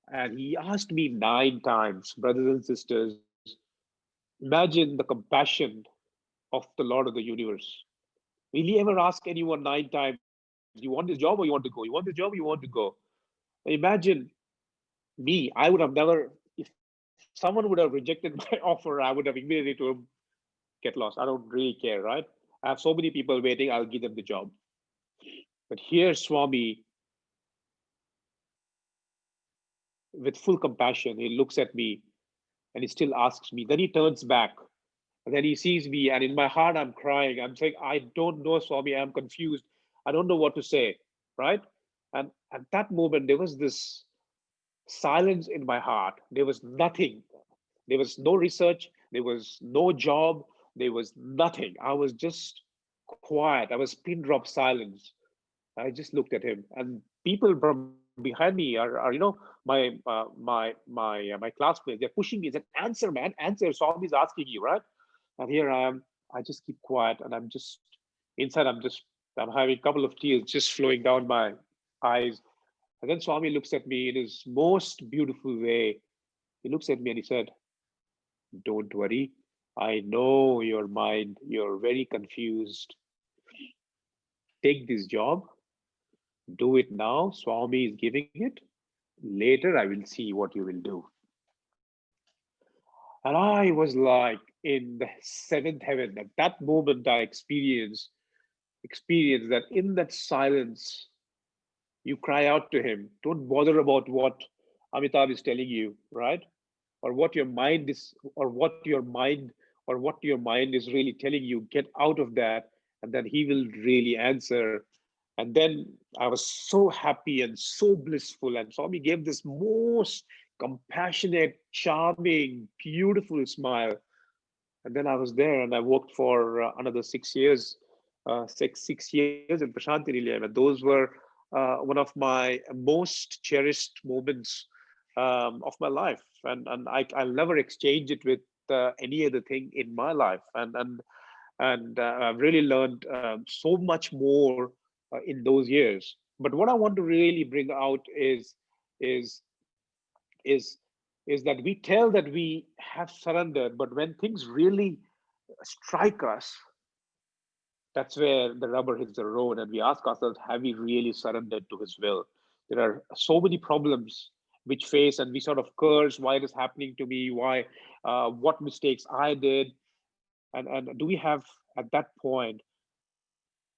And he asked me 9 times, brothers and sisters. Imagine the compassion of the Lord of the universe. Will he ever ask anyone 9 times, you want this job or you want to go? You want this job or you want to go? Imagine me, I would have never, if someone would have rejected my offer, I would have immediately told him, get lost. I don't really care, right? I have so many people waiting, I'll give them the job. But here Swami, with full compassion, he looks at me and he still asks me. Then he turns back and then he sees me, and in my heart, I'm crying. I'm saying, I don't know, Swami, I'm confused. I don't know what to say, right? And at that moment, there was this silence in my heart. There was nothing. There was no research. There was no job. There was nothing. I was just quiet. I was pin drop silence. I just looked at him, and people from behind me are my classmates. They're pushing me. They said, answer, man, answer. Swami's asking you, right? And here I am. I just keep quiet, and I'm just inside. I'm having a couple of tears just flowing down my eyes. And then Swami looks at me in his most beautiful way. He looks at me and he said, don't worry. I know your mind. You're very confused. Take this job. Do it now. Swami is giving it. Later, I will see what you will do. And I was like in the 7th heaven. At that moment, I experienced that in that silence, You cry out to him. Don't bother about what Amitabh is telling you, right? Or what your mind is, or what your mind is really telling you. Get out of that, and then he will really answer. And then I was so happy and so blissful. And Swami gave this most compassionate, charming, beautiful smile. And then I was there, and I worked for another 6 years, six years in Prashanthi Nilayam. And those were one of my most cherished moments of my life. And I'll never exchange it with any other thing in my life. And I've really learned so much more in those years. But what I want to really bring out is is is that we tell that we have surrendered, but when things really strike us, that's where the rubber hits the road, and we ask ourselves, have we really surrendered to his will? There are so many problems which face, and we sort of curse why it is happening to me, why, what mistakes I did, and do we have at that point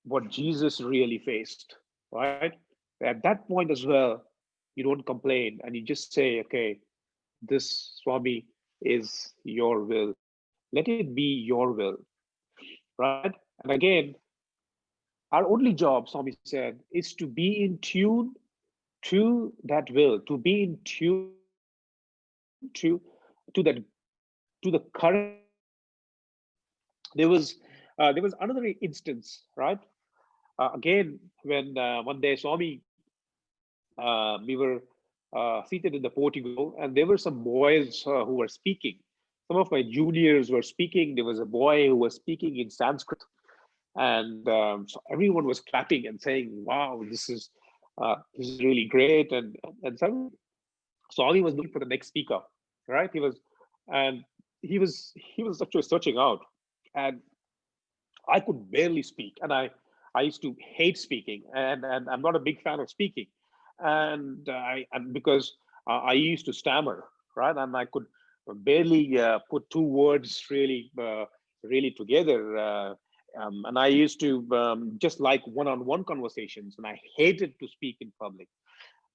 what Jesus really faced, right? At that point as well, you don't complain and you just say, okay, this, Swami, is your will. Let it be your will, right? And again, our only job, Swami said, is to be in tune to that will, to be in tune to that, to the current. There was another instance, right? Again, when one day Swami, we were seated in the portico, and there were some boys who were speaking. Some of my juniors were speaking. There was a boy who was speaking in Sanskrit, and so everyone was clapping and saying, "Wow, this is really great!" And suddenly, Swami was looking for the next speaker, right? And he was actually searching out, and I could barely speak, and I used to hate speaking, and I'm not a big fan of speaking, and because I used to stammer, right, and I could barely put two words really together, and I used to just like one-on-one conversations, and I hated to speak in public,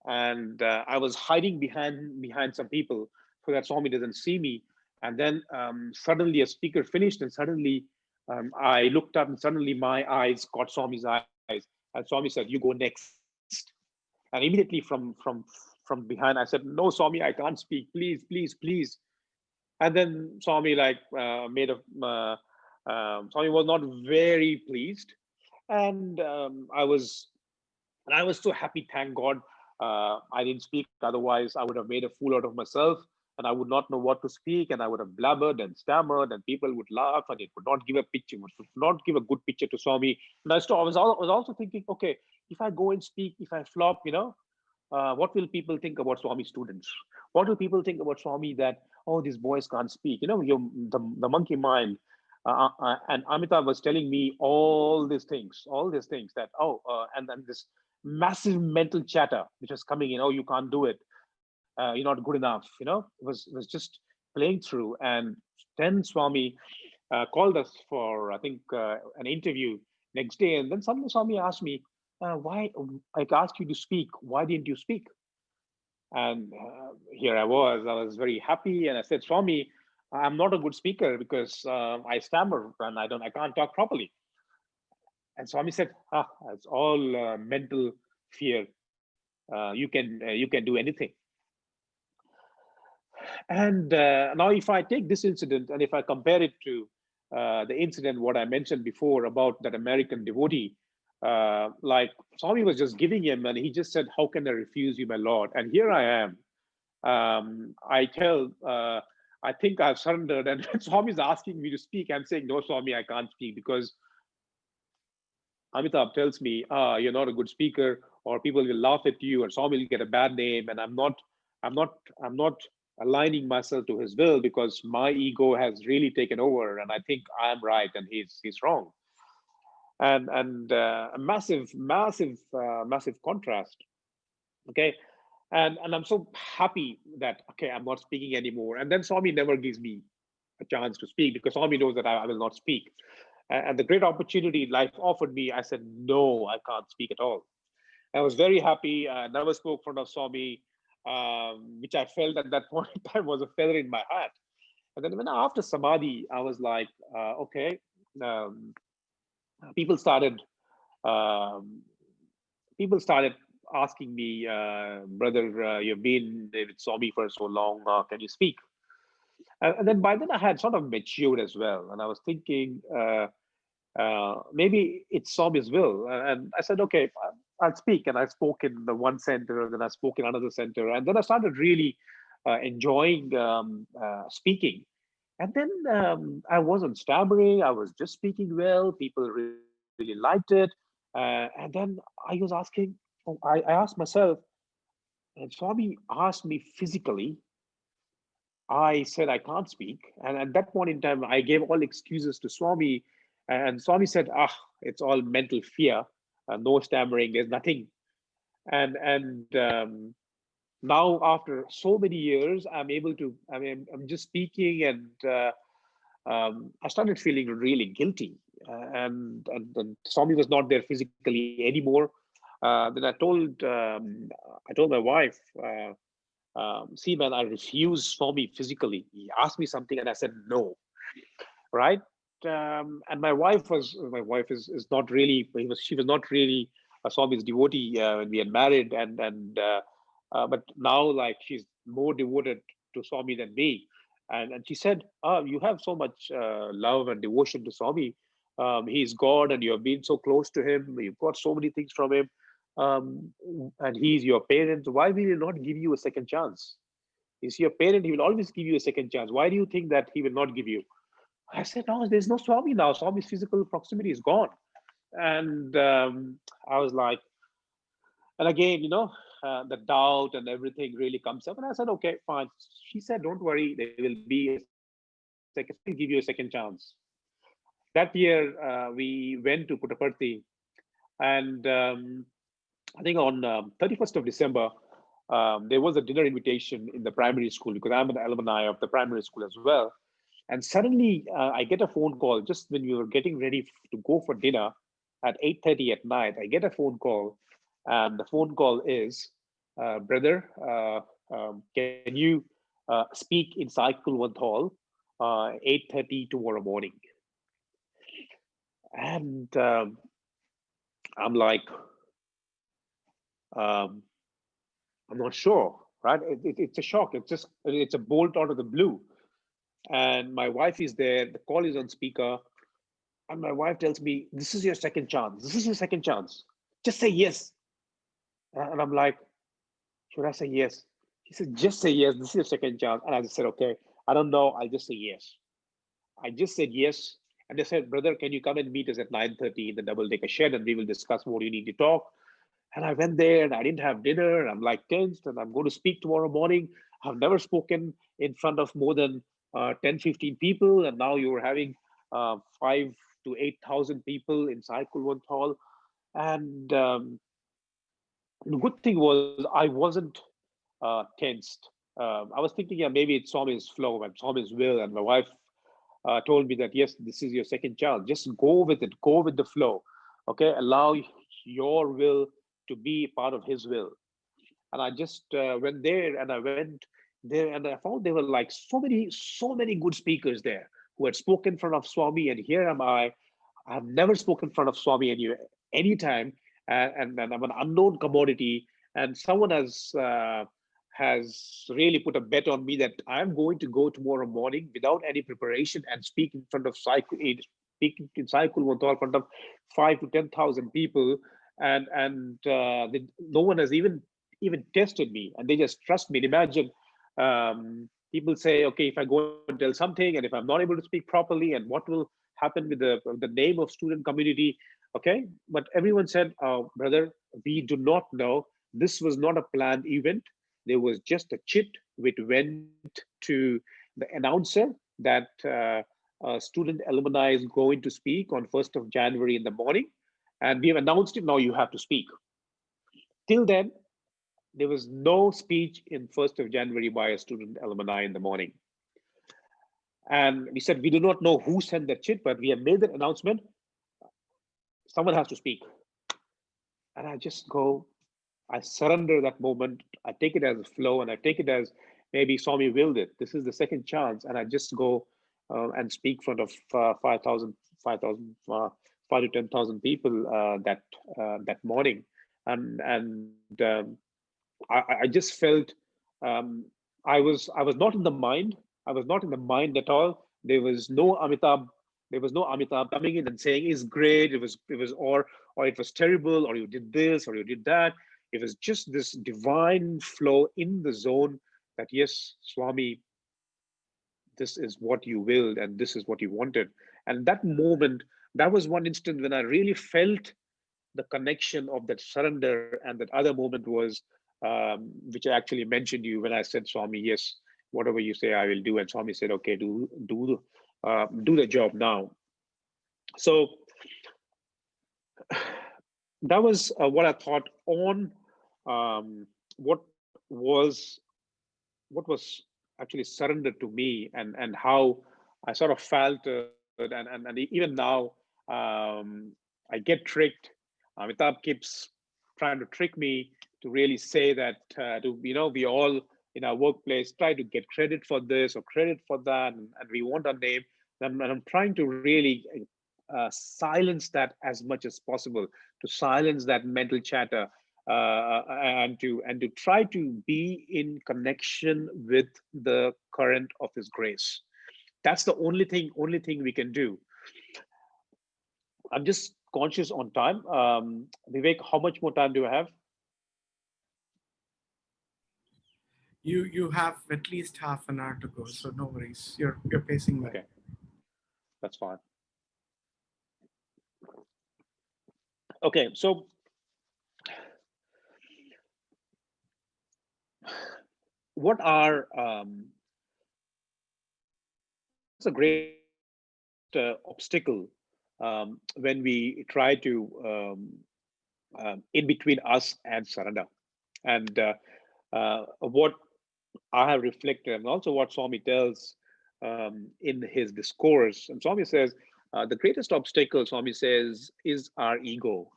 and I was hiding behind some people so that Swami doesn't see me, and then suddenly a speaker finished, and suddenly I looked up, and suddenly my eyes caught Swami's eyes, and Swami said, "You go next." And immediately from behind, I said, "No, Swami, I can't speak. Please, please, please." And then Swami made a Swami was not very pleased, and I was so happy. Thank God I didn't speak. Otherwise, I would have made a fool out of myself, and I would not know what to speak, and I would have blabbered and stammered, and people would laugh, and it would not give a picture, would not give a good picture to Swami. And I was also thinking, okay, if I go and speak, if I flop, what will people think about Swami students? What do people think about Swami that, oh, these boys can't speak? The monkey mind. And Amitabh was telling me all these things that, and then this massive mental chatter which was coming in, oh, you can't do it. You're not good enough, it was just playing through. And then Swami called us for, I think, an interview next day. And then suddenly Swami asked me, why, I asked you to speak, why didn't you speak? And here I was very happy, and I said, Swami, I'm not a good speaker because I stammer and I can't talk properly. And Swami said, it's all mental fear. You can do anything. And now, if I take this incident and if I compare it to the incident what I mentioned before about that American devotee, like Swami was just giving him, and he just said, "How can I refuse you, my Lord?" And here I am. I think I've surrendered, and when Swami is asking me to speak, I'm saying, "No, Swami, I can't speak because Amitabh tells me, you're not a good speaker, or people will laugh at you, or Swami will get a bad name, and I'm not aligning myself to his will because my ego has really taken over, and I think I'm right and he's wrong." And a massive contrast. Okay, and I'm so happy that, okay, I'm not speaking anymore. And then Swami never gives me a chance to speak because Swami knows that I will not speak. And the great opportunity life offered me, I said, no, I can't speak at all. I was very happy. I never spoke in front of Swami, which I felt at that point in time was a feather in my hat. And then when after Samadhi, I was like, okay, um, people started um, people started asking me, brother, you've been with Swami for so long, can you speak? And then by then I had sort of matured as well. And I was thinking, maybe it's Swami's will. And I said, okay, I'll speak. And I spoke in the one center, and then I spoke in another center. And then I started really enjoying speaking. And then I wasn't stammering. I was just speaking well. People really liked it. And then I was asking, I asked myself, and Swami asked me physically. I said I can't speak. And at that point in time, I gave all excuses to Swami. And Swami said, it's all mental fear, no stammering, there's nothing. And now after so many years, I'm able to, I'm just speaking, and I started feeling really guilty. And Swami was not there physically anymore. Then I told my wife, see, man, I refused Swami physically. He asked me something, and I said no. Right? And my wife is not really. She was not really a Swami's devotee when we had married, but now, like, she's more devoted to Swami than me. And she said, you have so much love and devotion to Swami. He's God, and you have been so close to him. You've got so many things from him. And he's your parent. Why will he not give you a second chance? He's your parent. He will always give you a second chance. Why do you think that he will not give you? I said, no, there's no Swami now. Swami's physical proximity is gone. And I was like, and again, the doubt and everything really comes up. And I said, okay, fine. She said, don't worry, there will be a second, give you a second chance. That year, we went to Puttaparthi, and I think on 31st of December, there was a dinner invitation in the primary school, because I'm an alumni of the primary school as well. And suddenly I get a phone call just when we were getting ready to go for dinner at 8:30 at night. I get a phone call, and the phone call is, brother, can you speak in Cycle One Hall 8:30 tomorrow morning? And I'm like, I'm not sure, right? It's a shock. It's a bolt out of the blue. And my wife is there. The call is on speaker. And my wife tells me, this is your second chance. This is your second chance. Just say yes. And I'm like, should I say yes? She said, just say yes. This is your second chance. And I just said, okay, I don't know. I'll just say yes. I just said yes. And they said, brother, can you come and meet us at 9:30 in the double-decker shed, and we will discuss what you need to talk. And I went there, and I didn't have dinner. I'm like tensed, and I'm going to speak tomorrow morning. I've never spoken in front of more than 10, 15 people. And now you're having 5,000 to 8,000 people in Cycle One Hall. And the good thing was I wasn't tensed. I was thinking, yeah, maybe it's Swami's flow and Swami's will. And my wife told me that, yes, this is your second chance. Just go with it. Go with the flow. Okay, allow your will to be part of his will. And I just went there, and I went there, and I found there were like so many good speakers there who had spoken in front of Swami. And here am I. I've never spoken in front of Swami any time, and I'm an unknown commodity. And someone has really put a bet on me that I'm going to go tomorrow morning without any preparation and speak in front of Cycle One in front of 5,000 to 10,000 people, and no one has even tested me, and they just trust me. Imagine, people say, okay, if I go and tell something, and if I'm not able to speak properly, and what will happen with the name of student community? Okay, but everyone said, brother, we do not know. This was not a planned event. There was just a chit which went to the announcer that student alumni is going to speak on 1st of January in the morning, and we have announced it. Now you have to speak. Till then, there was no speech in 1st of January by a student alumni in the morning. And we said, we do not know who sent that chit, but we have made that announcement. Someone has to speak. And I just go, I surrender that moment. I take it as a flow, and I take it as maybe Swami willed it. This is the second chance, and I just go and speak in front of 5,000, 5 to 10,000 people that morning, and I just felt I was not in the mind. I was not in the mind at all. There was no Amitabh. There was no Amitabh coming in and saying it's great. It was or it was terrible, or you did this or you did that. It was just this divine flow in the zone that yes, Swami, this is what you willed and this is what you wanted. And that moment, that was one instant when I really felt the connection of that surrender. And that other moment was, which I actually mentioned you when I said, Swami, yes, whatever you say, I will do. And Swami said, okay, do the job now. So that was what I thought on what was what was actually surrendered to me, and how I sort of felt it, and even now I get tricked. Amitabh keeps trying to trick me to really say that we all in our workplace try to get credit for this or credit for that, and we want our name. And I'm trying to really silence that as much as possible, to silence that mental chatter, and to try to be in connection with the current of His grace. That's the only thing we can do. I'm just conscious on time. Vivek, how much more time do I have? You have at least half an hour to go, so no worries. You're pacing well. Okay, that's fine. Okay, so what are what's a great obstacle when we try to in between us and surrender? And what I have reflected, and also what Swami tells in his discourse. And Swami says the greatest obstacle, Swami says, is our ego,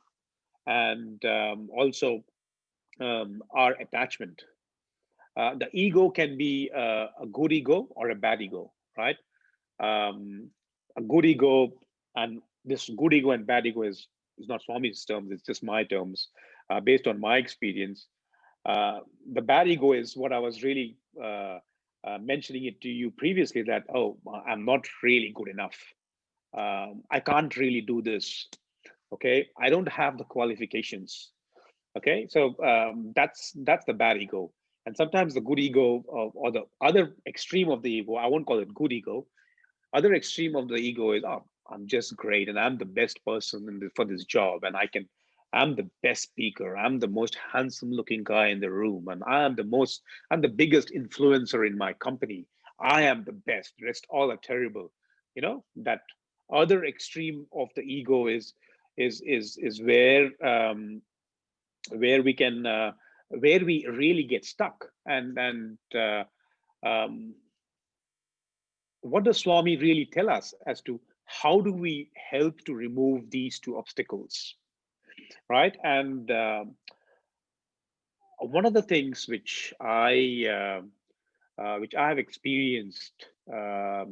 and also our attachment. The ego can be a good ego or a bad ego, right? A good ego, and this good ego and bad ego is not Swami's terms; it's just my terms, based on my experience. The bad ego is what I was really mentioning it to you previously, that I'm not really good enough. I can't really do this. Okay, I don't have the qualifications. Okay, so that's the bad ego. And sometimes the good ego, or the other extreme of the ego, I won't call it good ego. Other extreme of the ego is, I'm just great and I'm the best person for this job, and I'm the best speaker, I'm the most handsome looking guy in the room, and I'm the biggest influencer in my company. I am the best, the rest all are terrible. That other extreme of the ego is where we can where we really get stuck. And um, what does Swami really tell us as to how do we help to remove these two obstacles, right? And one of the things which I have experienced, uh,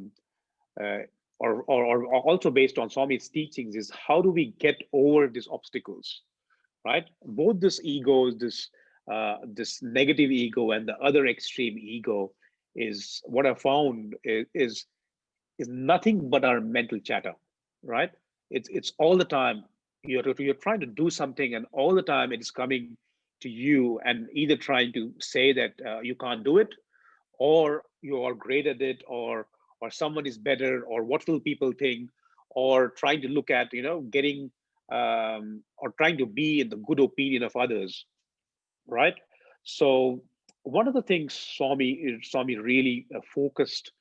or also based on Swami's teachings, is how do we get over these obstacles, right? Both this ego, this negative ego, and the other extreme ego, is what I found is nothing but our mental chatter, right? It's all the time you're trying to do something, and all the time it is coming to you, and either trying to say that you can't do it, or you are great at it, or someone is better, or what will people think, or trying to look at getting or trying to be in the good opinion of others, right? So one of the things Swami really focused,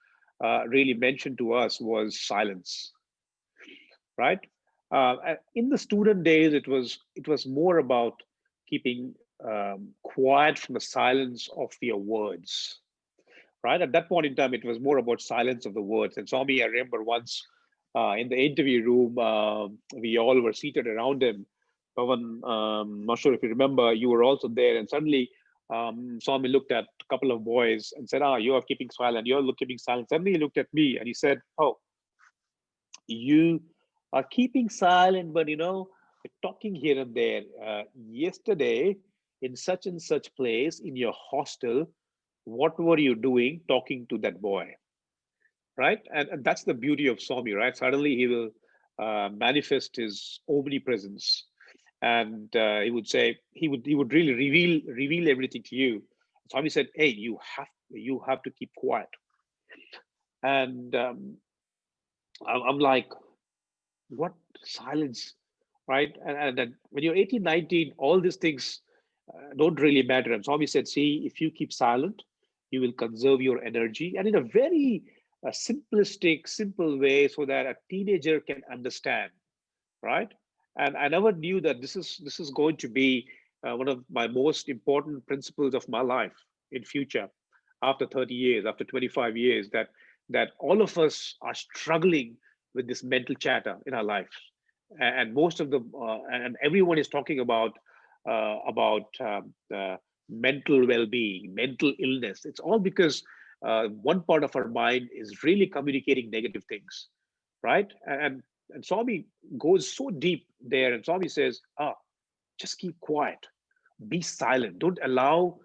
really mentioned to us, was silence, right? In the student days, it was more about keeping quiet from the silence of your words, right? At that point in time, it was more about silence of the words. And Swami, I remember once in the interview room, we all were seated around him, Pavan, not sure if you remember, you were also there, and suddenly Swami looked at a couple of boys and said, "Ah, you are keeping silent. You're keeping silent." Suddenly he looked at me and he said, "Oh, you are keeping silent, but you're talking here and there. Yesterday, in such and such place in your hostel, what were you doing talking to that boy?" Right? And that's the beauty of Swami, right? Suddenly he will manifest his omnipresence, and he would say, he would really reveal everything to you. Swami said, "Hey, you have to keep quiet." And I'm like, what silence, right? And then when you're 18, 19, all these things don't really matter. And Swami said, see, if you keep silent, you will conserve your energy, and in a very simplistic, simple way, so that a teenager can understand, right? And I never knew that this is going to be one of my most important principles of my life in future, after 30 years, after 25 years, that all of us are struggling with this mental chatter in our life. And most of the and everyone is talking about mental well-being, mental illness. It's all because one part of our mind is really communicating negative things, right? And Swami goes so deep there, and Swami says, just keep quiet, be silent, don't allow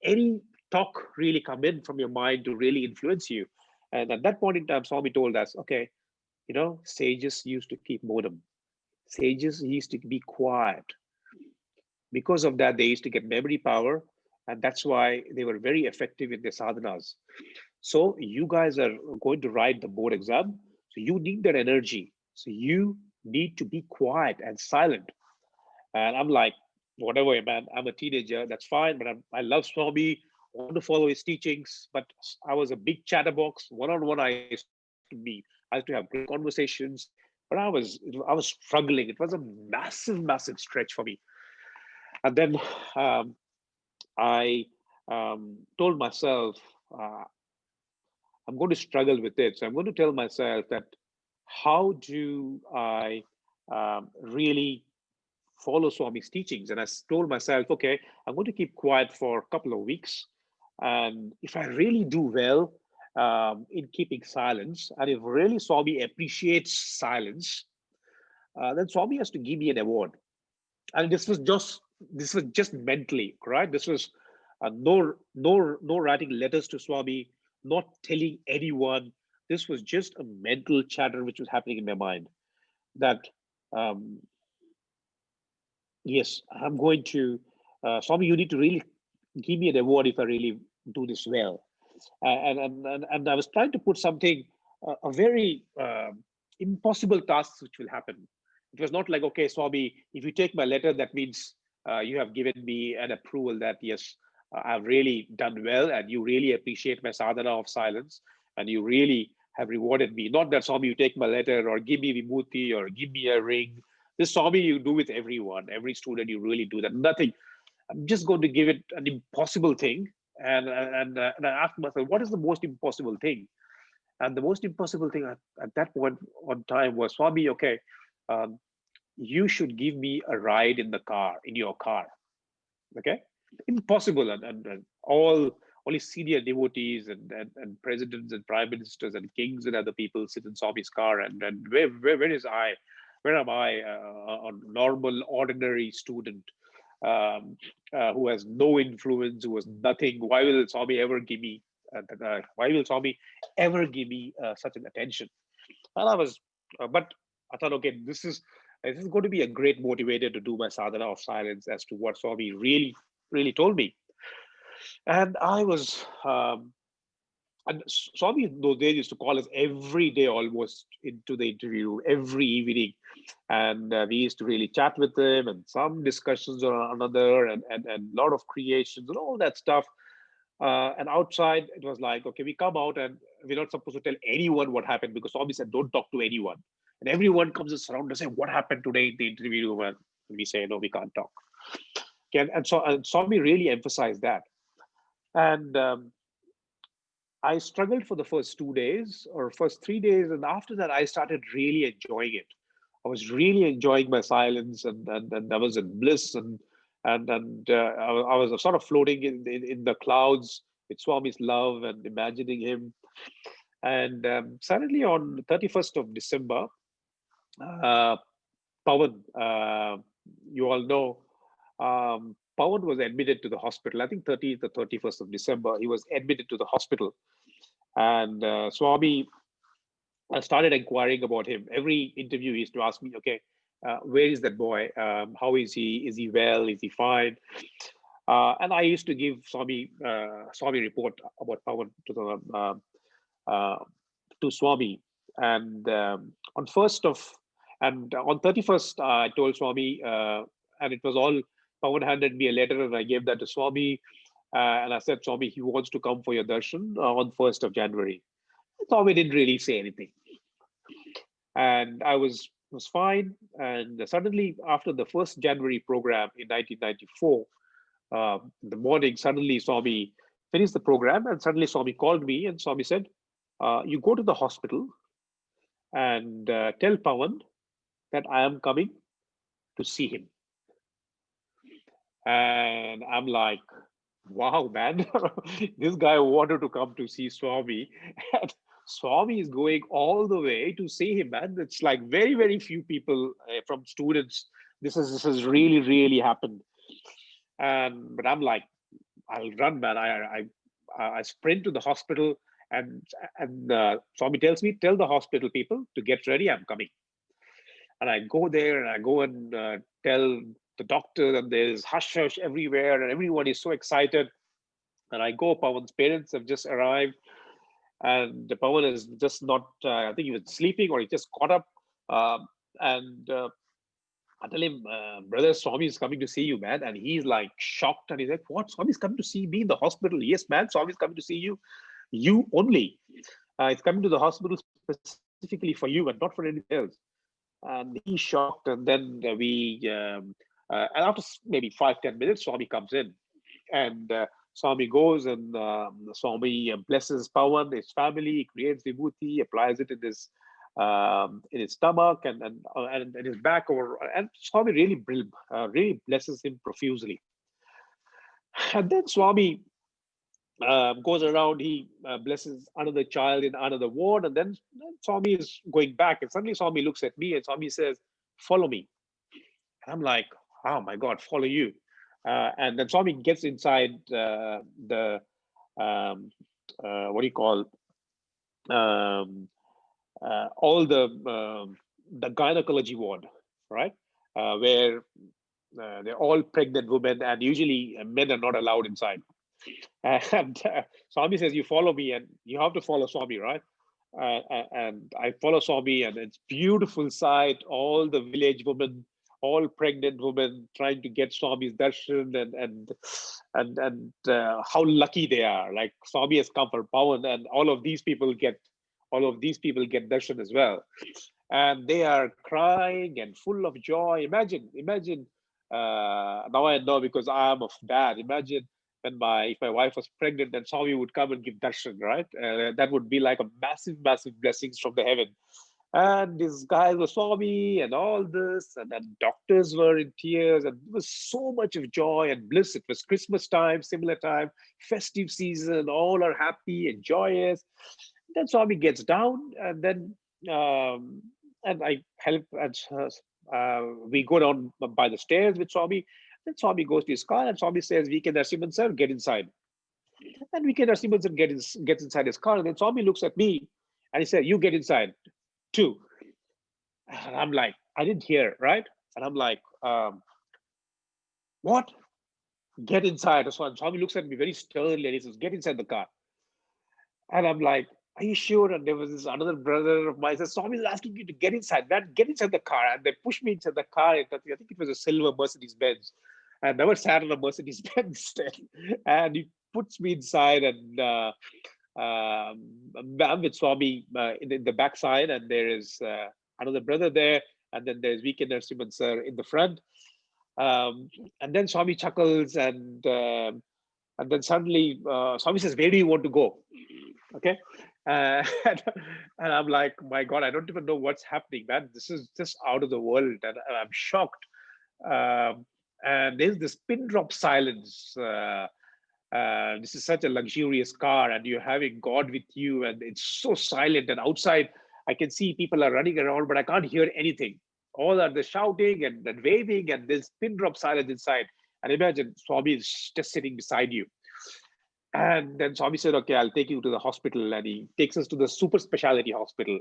any talk really come in from your mind to really influence you. And at that point in time, Swami told us, okay, sages used to keep modem, sages used to be quiet. Because of that, they used to get memory power, and that's why they were very effective in their sadhanas. So you guys are going to write the board exam, so you need that energy, so you need to be quiet and silent. And I'm like, whatever, man, I'm a teenager, that's fine, but I love Swami, I want to follow his teachings. But I was a big chatterbox. One-on-one, I used to I used to have great conversations, but I was struggling. It was a massive stretch for me. And then um, I told myself, uh, I'm going to struggle with it. So I'm going to tell myself that, how do I really follow Swami's teachings? And I told myself, okay, I'm going to keep quiet for a couple of weeks. And if I really do well in keeping silence, and if really Swami appreciates silence, then Swami has to give me an award. And this was just mentally, right? This was no writing letters to Swami, not telling anyone. This was just a mental chatter which was happening in my mind, that um, yes, I'm going to Swami, you need to really give me an award if I really do this well. And I was trying to put something, a very impossible task which will happen. It was not like, okay, Swami, if you take my letter, that means you have given me an approval that yes, I've really done well, and you really appreciate my sadhana of silence, and you really have rewarded me. Not that, Swami, you take my letter or give me vibhuti or give me a ring. This, Swami, you do with everyone, every student. You really do that. Nothing. I'm just going to give it an impossible thing. And I asked myself, what is the most impossible thing? And the most impossible thing at that point on time was, Swami, okay, um, you should give me a ride in the car, in your car. Okay, impossible. And all only senior devotees and presidents and prime ministers and kings and other people sit in Swami's car. And where is I? Where am I, a normal, ordinary student who has no influence, who has nothing? Why will Swami ever give me? Why will Swami ever give me such an attention? And but I thought, okay, this is going to be a great motivator to do my sadhana of silence, as to what Swami really told me. And I was, and Swami in those days used to call us every day almost into the interview, every evening. And we used to really chat with him, and some discussions or another, and a lot of creations and all that stuff. And outside, it was like, okay, we come out and we're not supposed to tell anyone what happened, because Swami said, don't talk to anyone. And everyone comes around and say, what happened today in the interview room? And we say, no, we can't talk. Okay, and Swami really emphasized that. And I struggled for the first 2 days or first 3 days. And after that, I started really enjoying it. was really enjoying my silence, and I was in bliss, and I was sort of floating in the clouds with Swami's love and imagining him. And suddenly on the 31st of December, Pawan, you all know, Pawan was admitted to the hospital. I think 30th or 31st of December, he was admitted to the hospital. And Swami, I started inquiring about him. Every interview he used to ask me, okay, where is that boy? How is he? Is he well? Is he fine? And I used to give Swami report about Pawan to the to Swami. And on 31st, I told Swami, and it was all, Pawan handed me a letter and I gave that to Swami. And I said, Swami, he wants to come for your darshan on 1st of January. Swami didn't really say anything. And I was fine. And suddenly, after the 1st January program in 1994, in the morning, suddenly Swami finished the program, and suddenly Swami called me, and Swami said, you go to the hospital and tell Pawan that I am coming to see him. And I'm like, wow, man, this guy wanted to come to see Swami, and Swami is going all the way to see him, man. It's like very, very few people from students. This has really, really happened. But I'm like, I'll run, man. I sprint to the hospital, and Swami tells me, tell the hospital people to get ready. I'm coming. And I go there and I go and tell the doctor that there's hush hush everywhere and everyone is so excited. And I go, Pawan's parents have just arrived, and Pawan is just not, I think he was sleeping or he just caught up. And I tell him, brother, Swami is coming to see you, man. And he's like shocked. And he's like, what? Swami's coming to see me in the hospital? Yes, man, Swami's coming to see you. You only. It's coming to the hospital specifically for you and not for anything else. And he's shocked. And then and after maybe 5-10 minutes, Swami comes in. And Swami goes and Swami blesses Pawan, his family, creates vibhuti, applies it in his stomach and in his back, and Swami really blesses him profusely. And then Swami goes around, he blesses another child in another ward, and then Swami is going back, and suddenly Swami looks at me and Swami says, follow me. And I'm like, oh my God, follow you. And then Swami gets inside the what do you call, all the gynecology ward, right? Where they're all pregnant women, and usually men are not allowed inside. And Swami says, you follow me, and you have to follow Swami, right? And I follow Swami, and it's beautiful sight, all the village women, all pregnant women trying to get Swami's darshan, and how lucky they are. Like Swami has come for Pawan, and all of these people get darshan as well, and they are crying and full of joy. Imagine. Now I know because I am of dad. Imagine when if my wife was pregnant, then Swami would come and give darshan, right? That would be like a massive blessings from the heaven. And these guys were Swami and all this, and then doctors were in tears, and there was so much of joy and bliss. It was Christmas time, similar time, festive season, all are happy and joyous. Then Swami gets down, and then and I help, and we go down by the stairs with Swami. Then Swami goes to his car, and Swami says, VK Narasimhan sir, get inside. And VK Narasimhan sir gets inside his car, and then Swami looks at me, and he said, you get inside too. And I'm like, I didn't hear, right? And I'm like, what? Get inside. So Swami looks at me very sternly and he says, get inside the car. And I'm like, are you sure? And there was this another brother of mine says, Swami is asking you to get inside, man, get inside the car. And they pushed me inside the car. I think it was a silver Mercedes Benz. I never sat on a Mercedes Benz. And he puts me inside, and I'm with Swami in the backside, and there is another brother there, and then there's VK Narasimhan sir in the front. And then Swami chuckles, and then suddenly Swami says, where do you want to go? Okay. And I'm like, my God, I don't even know what's happening, man. This is just out of the world, and I'm shocked. And there's this pin drop silence. This is such a luxurious car, and you're having God with you, and it's so silent. And outside, I can see people are running around, but I can't hear anything. All are the shouting and waving, and there's pin drop silence inside. And imagine Swami is just sitting beside you. And then Swami said, "Okay, I'll take you to the hospital." And he takes us to the super specialty hospital.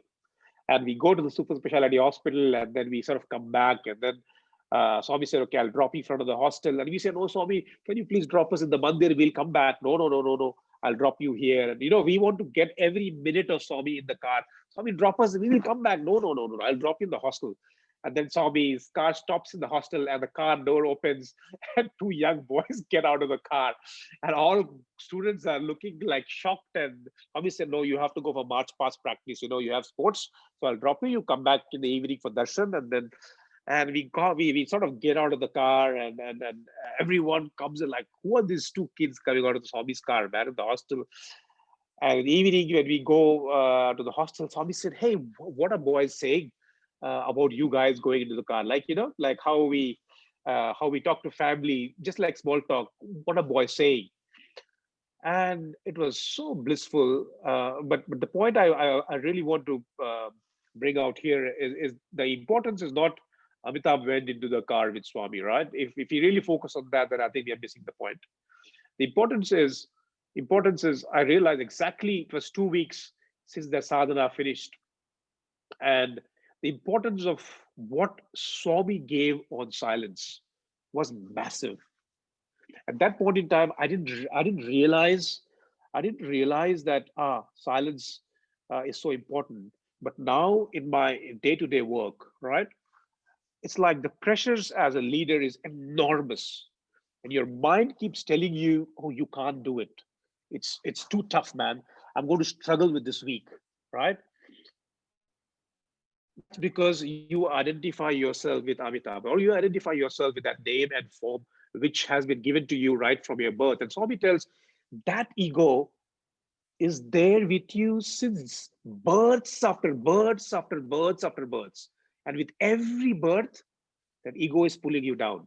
And we go to the super specialty hospital, and then we sort of come back. And then Swami said, "Okay, I'll drop you in front of the hostel." And we said, "No, Swami, can you please drop us in the mandir? We'll come back." "No, no, no, no, no. I'll drop you here." And, we want to get every minute of Swami in the car. "Swami, drop us. We will come back." "No, no, no, no, no. I'll drop you in the hostel." And then Swami's car stops in the hostel, and the car door opens, and two young boys get out of the car. And all students are looking like shocked. And Swami said, "No, you have to go for march past practice. You have sports. So I'll drop you. You come back in the evening for darshan." And we sort of get out of the car, and everyone comes in like, "Who are these two kids coming out of the Swami's car, man, in the hostel?" And in the evening, when we go to the hostel, Swami said, "Hey, what are boys saying about you guys going into the car? Like, like how we talk to family, just like small talk. What are boys saying?" And it was so blissful. But the point I really want to bring out here is the importance is not Amitabh went into the car with Swami, right? If you really focus on that, then I think we are missing the point. The importance is I realized exactly it was 2 weeks since the sadhana finished, and the importance of what Swami gave on silence was massive. At that point in time, I didn't realize that silence is so important. But now in my day-to-day work, right, it's like the pressures as a leader is enormous, and your mind keeps telling you, "Oh, you can't do it. It's too tough, man. I'm going to struggle with this week," right? That's because you identify yourself with Amitabh, or you identify yourself with that name and form which has been given to you right from your birth. And Swami tells that ego is there with you since births after births after births after births. And with every birth, that ego is pulling you down.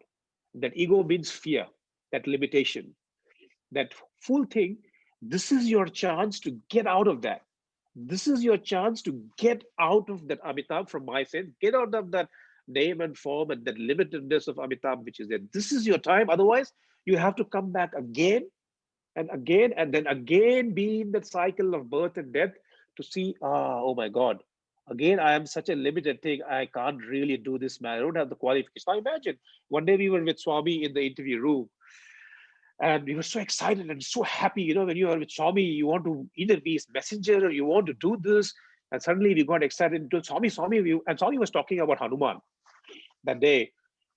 That ego means fear, that limitation, that full thing. This is your chance to get out of that. This is your chance to get out of that Amitabh, from my sense, get out of that name and form and that limitedness of Amitabh, which is there. This is your time. Otherwise, you have to come back again and again, and then again be in that cycle of birth and death to see, oh my God, again, I am such a limited thing. I can't really do this, man. I don't have the qualifications. Now imagine, one day we were with Swami in the interview room, and we were so excited and so happy. When you are with Swami, you want to either be his messenger or you want to do this. And suddenly we got excited and told Swami, and Swami was talking about Hanuman that day.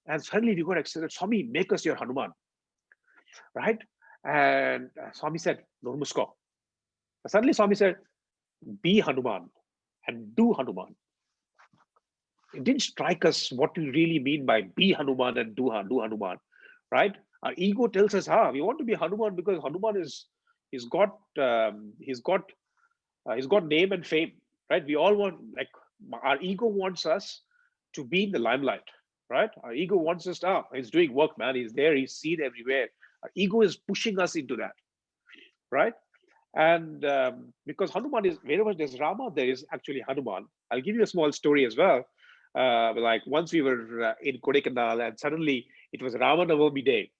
And suddenly we got excited, "Swami, make us your Hanuman," right? And Swami said, "No, Musko." Suddenly Swami said, "Be Hanuman and do Hanuman." It didn't strike us what we really mean by be Hanuman and do Hanuman, right? Our ego tells us, we want to be Hanuman because Hanuman he's got name and fame, right? We all want, like, our ego wants us to be in the limelight, right? Our ego wants us, he's doing work, man. He's there, he's seen everywhere. Our ego is pushing us into that, right? And because Hanuman is, wherever there's Rama, there is actually Hanuman. I'll give you a small story as well. Like once we were in Kodaikanal, and suddenly it was Rama Navami day.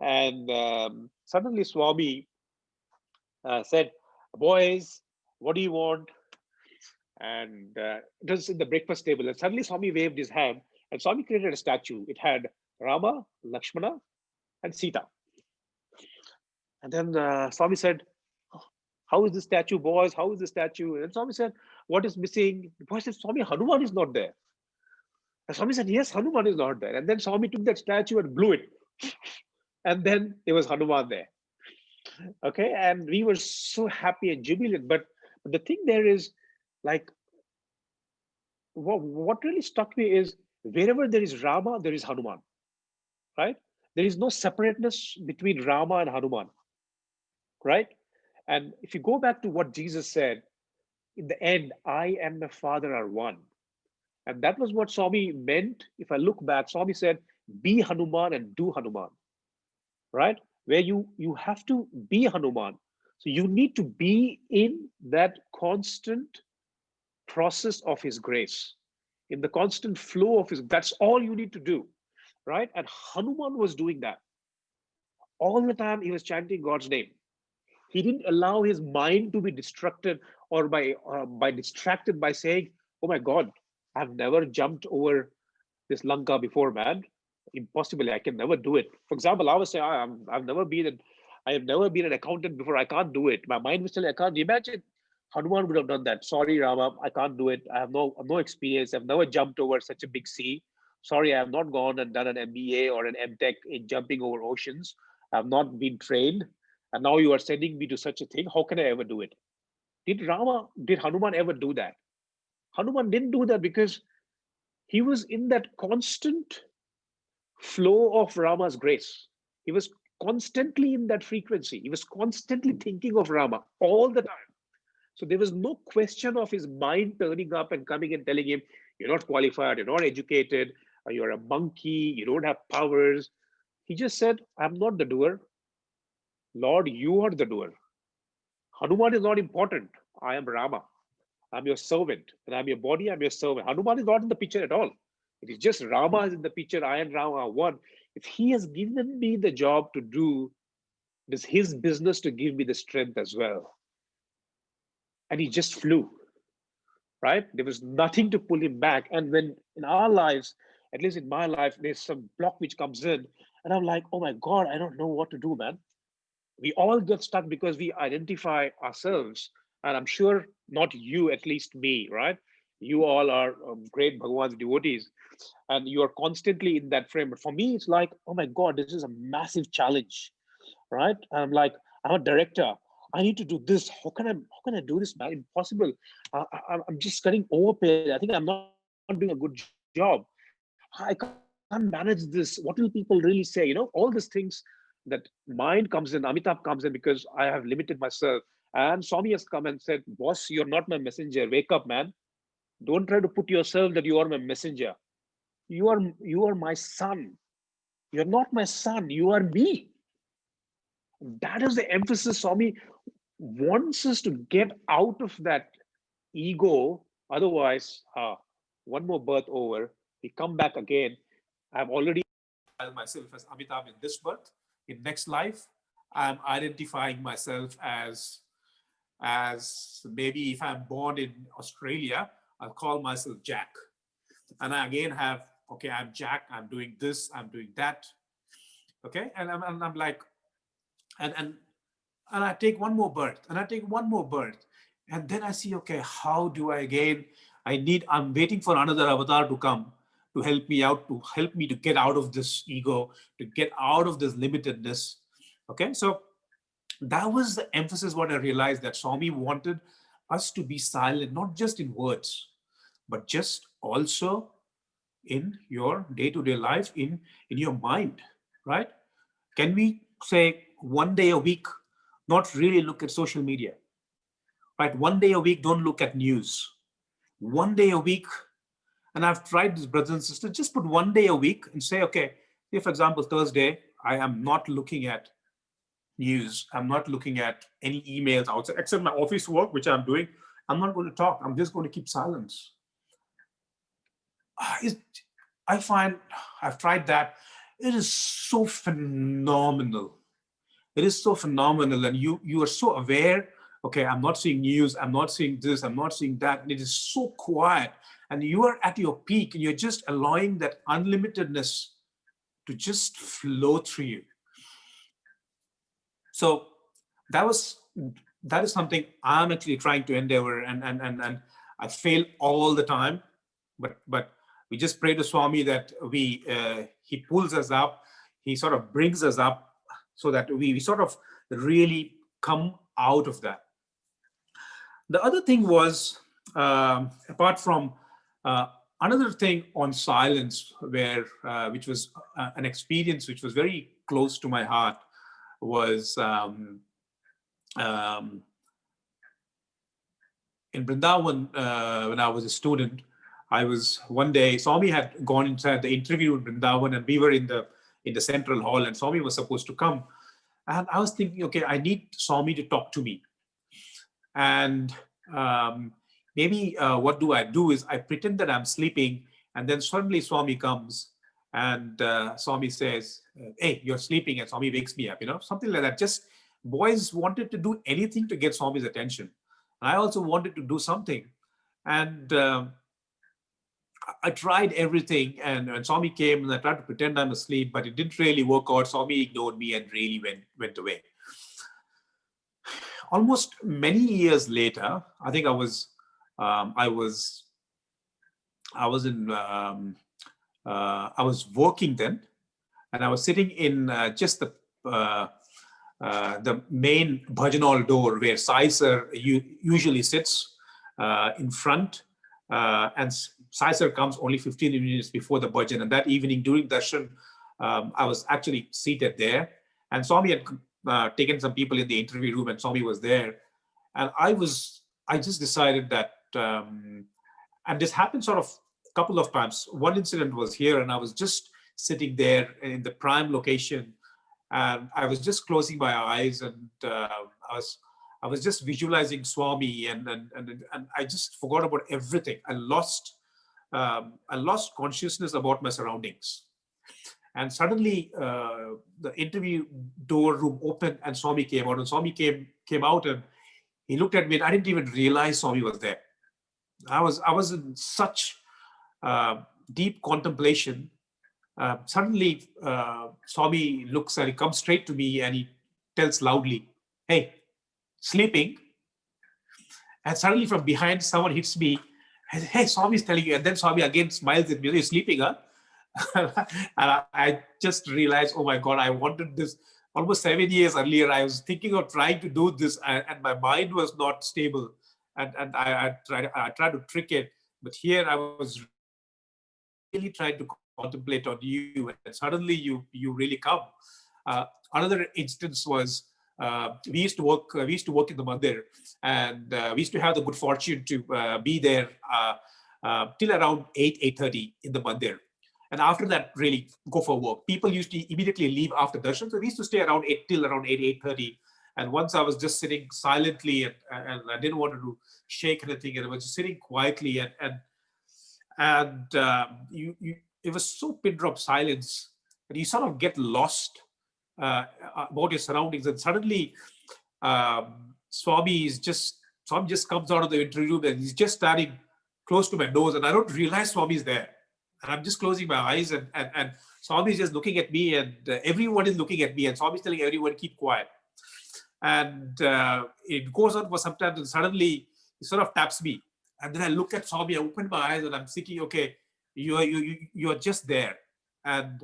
And suddenly Swami said, "Boys, what do you want?" And it was in the breakfast table. And suddenly Swami waved his hand, and Swami created a statue. It had Rama, Lakshmana, and Sita. And then Swami said, "How is the statue, boys? How is the statue?" And Swami said, "What is missing?" The boy said, "Swami, Hanuman is not there." And Swami said, "Yes, Hanuman is not there." And then Swami took that statue and blew it. And then there was Hanuman there. Okay. And we were so happy and jubilant. But the thing there is, like, what really struck me is wherever there is Rama, there is Hanuman, right? There is no separateness between Rama and Hanuman, right? And if you go back to what Jesus said, in the end, I and my Father are one. And that was what Swami meant. If I look back, Swami said, be Hanuman and do Hanuman, right? Where you have to be Hanuman. So you need to be in that constant process of his grace, in the constant flow of his, that's all you need to do, right? And Hanuman was doing that. All the time he was chanting God's name. He didn't allow his mind to be distracted or by distracted by saying, oh my God, I've never jumped over this Lanka before, man. Impossible. I can never do it. For example, I was saying, I have never been an accountant before. I can't do it. My mind was telling, I can't. Imagine Hanuman would have done that. Sorry, Rama, I can't do it. I have no experience. I've never jumped over such a big sea. Sorry, I have not gone and done an MBA or an MTech in jumping over oceans. I have not been trained. And now you are sending me to such a thing. How can I ever do it? Did Hanuman ever do that? Hanuman didn't do that because he was in that constant flow of Rama's grace. He was constantly in that frequency. He was constantly thinking of Rama all the time. So there was no question of his mind turning up and coming and telling him, you're not qualified, you're not educated, you're a monkey, you don't have powers. He just said, I'm not the doer. Lord, you are the doer. Hanuman is not important. I am Rama. I'm your servant. And I'm your body, I'm your servant. Hanuman is not in the picture at all. It is just Rama is in the picture. I and Rama are one. If he has given me the job to do, it is his business to give me the strength as well. And he just flew, right? There was nothing to pull him back. And when in our lives, at least in my life, there's some block which comes in, and I'm like, oh my God, I don't know what to do, man. We all get stuck because we identify ourselves. And I'm sure not you, at least me, right? You all are great Bhagwan's devotees, and you are constantly in that frame. But for me, it's like, oh my God, this is a massive challenge, right? And I'm like, I'm a director. I need to do this. How can I do this, man? Impossible. I'm just getting overpaid. I think I'm not doing a good job. I can't manage this. What will people really say? You know, all these things that mind comes in, Amitabh comes in because I have limited myself. And Swami has come and said, boss, you're not my messenger. Wake up, man. Don't try to put yourself that you are my messenger. You are my son. You're not my son. You are me. That is the emphasis. Swami wants us to get out of that ego. Otherwise, one more birth over, we come back again. I've already myself as Amitabh in this birth. In next life, I'm identifying myself as maybe if I'm born in Australia, I'll call myself Jack. And I again have, okay, I'm Jack, I'm doing this, I'm doing that. Okay, and I'm like, and I take one more birth, and I take one more birth. And then I see, okay, how do I again, I'm waiting for another avatar to come to help me out, to help me to get out of this ego, to get out of this limitedness. Okay, so that was the emphasis, what I realized, that Swami wanted us to be silent, not just in words, but just also in your day-to-day life, in your mind, right? Can we say one day a week, not really look at social media, right? One day a week, don't look at news. One day a week, and I've tried this, brothers and sisters, just put one day a week and say, okay, if, for example, Thursday, I am not looking at news. I'm not looking at any emails outside, except my office work, which I'm doing. I'm not going to talk. I'm just going to keep silence. I find I've tried that. It is so phenomenal. It is so phenomenal. And you are so aware, okay, I'm not seeing news. I'm not seeing this. I'm not seeing that. And it is so quiet. And you are at your peak, and you're just allowing that unlimitedness to just flow through you. So that is something I'm actually trying to endeavor, and I fail all the time, but we just pray to Swami that he pulls us up, he sort of brings us up, so that we sort of really come out of that. The other thing was, apart from another thing on silence, which was an experience which was very close to my heart, was in Brindavan, when I was a student, I was one day, Swami had gone inside the interview in Brindavan, and we were in the central hall, and Swami was supposed to come. And I was thinking, okay, I need Swami to talk to me. And maybe what do I do is I pretend that I'm sleeping, and then suddenly Swami comes, and Swami says, hey, you're sleeping, and Swami wakes me up, something like that. Just boys wanted to do anything to get Swami's attention. And I also wanted to do something. And I tried everything, and Swami came, and I tried to pretend I'm asleep, but it didn't really work out. Swami ignored me and really went away. Almost many years later, I think I was working then, and I was sitting in just the main bhajan hall door where Sai Sir usually sits in front, and Sai Sir comes only 15 minutes before the bhajan. And that evening during darshan, I was actually seated there, and Swami had taken some people in the interview room, and Swami was there. And I just decided that, and this happened sort of a couple of times. One incident was here, and I was just sitting there in the prime location, and I was just closing my eyes, and I was just visualizing Swami, and I just forgot about everything. I lost consciousness about my surroundings. And suddenly the interview door room opened, and Swami came out. And Swami came out, and he looked at me, and I didn't even realize Swami was there. I was in such deep contemplation. Suddenly, Swami looks, and he comes straight to me, and he tells loudly, "Hey, sleeping?" And suddenly from behind, someone hits me. And, "Hey, Swami's telling you." And then Swami again smiles at me. "You're sleeping, huh?" And I just realized, oh my God, I wanted this almost 7 years earlier. I was thinking of trying to do this, and my mind was not stable. And I tried to trick it. But here I was really trying to contemplate on you, and suddenly you really come. Another instance was, we used to work in the mandir, and we used to have the good fortune to be there till around 8:30 in the mandir. And after that, really go for work. People used to immediately leave after darshan. So we used to stay around 8:30. And once I was just sitting silently, and I didn't want to shake anything, and I was just sitting quietly, and it was so pin drop silence, and you sort of get lost about your surroundings. And suddenly, Swami just comes out of the interview room, and he's just standing close to my nose, and I don't realize Swami's there. And I'm just closing my eyes, and Swami is just looking at me, and everyone is looking at me, and Swami is telling everyone, keep quiet. And it goes on for some time, and suddenly he sort of taps me. And then I look at Swami, I open my eyes, and I'm thinking, okay, you're just there. And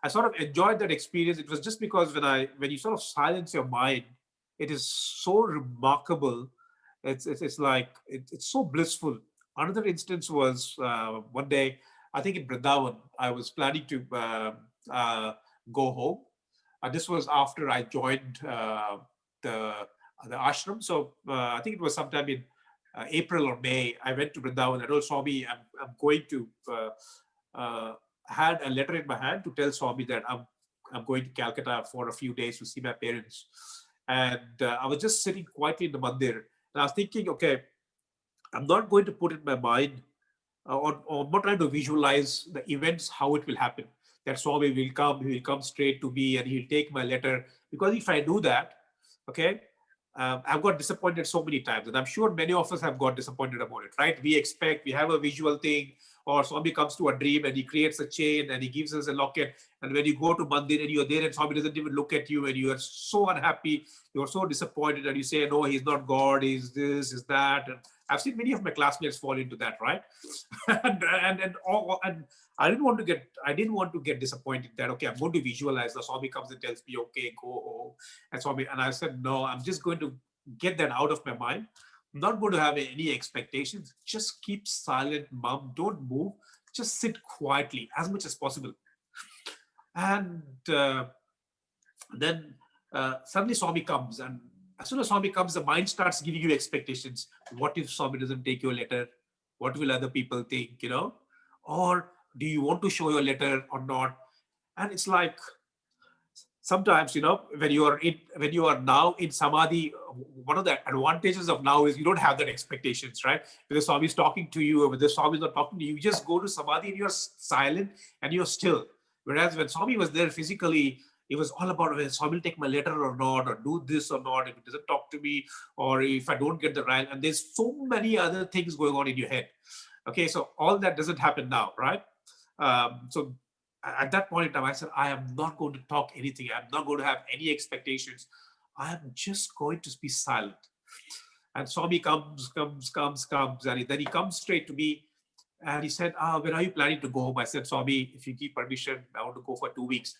I sort of enjoyed that experience. It was just because when you sort of silence your mind, it is so remarkable. It's like, it's so blissful. Another instance was one day, I think in Brindavan, I was planning to go home. This was after I joined the ashram. So I think it was sometime in April or May. I went to Brindavan. I told Swami, I'm going to, had a letter in my hand to tell Swami that I'm going to Calcutta for a few days to see my parents. And I was just sitting quietly in the mandir. And I was thinking, okay, I'm not going to put in my mind, or I'm not trying to visualize the events, how it will happen. That Swami will come, he will come straight to me, and he'll take my letter. Because if I do that, okay, I've got disappointed so many times, and I'm sure many of us have got disappointed about it, right? We have a visual thing, or Swami comes to a dream and he creates a chain and he gives us a locket. And when you go to mandir and you're there and Swami doesn't even look at you, and you are so unhappy, you're so disappointed, and you say, no, he's not God, he's this, is that. And I've seen many of my classmates fall into that, right? and I didn't want to get disappointed that, okay, I'm going to visualize. The Swami comes and tells me, okay, go home. And I said, no, I'm just going to get that out of my mind. I'm not going to have any expectations. Just keep silent, mum. Don't move. Just sit quietly as much as possible. And then suddenly Swami comes, and as soon as Swami comes, the mind starts giving you expectations. What if Swami doesn't take your letter? What will other people think, Or do you want to show your letter or not? And it's like, sometimes, when you are now in samadhi, one of the advantages of now is you don't have that expectations, right? Whether Swami is talking to you or whether Swami is not talking to you, you just go to samadhi and you're silent and you're still. Whereas when Swami was there physically, it was all about whether Swami will take my letter or not, or do this or not, if it doesn't talk to me, or if I don't get the rank. And there's so many other things going on in your head. Okay, so all that doesn't happen now, right? So at that point in time, I said, I am not going to talk anything. I'm not going to have any expectations. I am just going to be silent. And Swami comes, and then he comes straight to me and he said, when are you planning to go home? I said, Swami, if you give permission, I want to go for 2 weeks.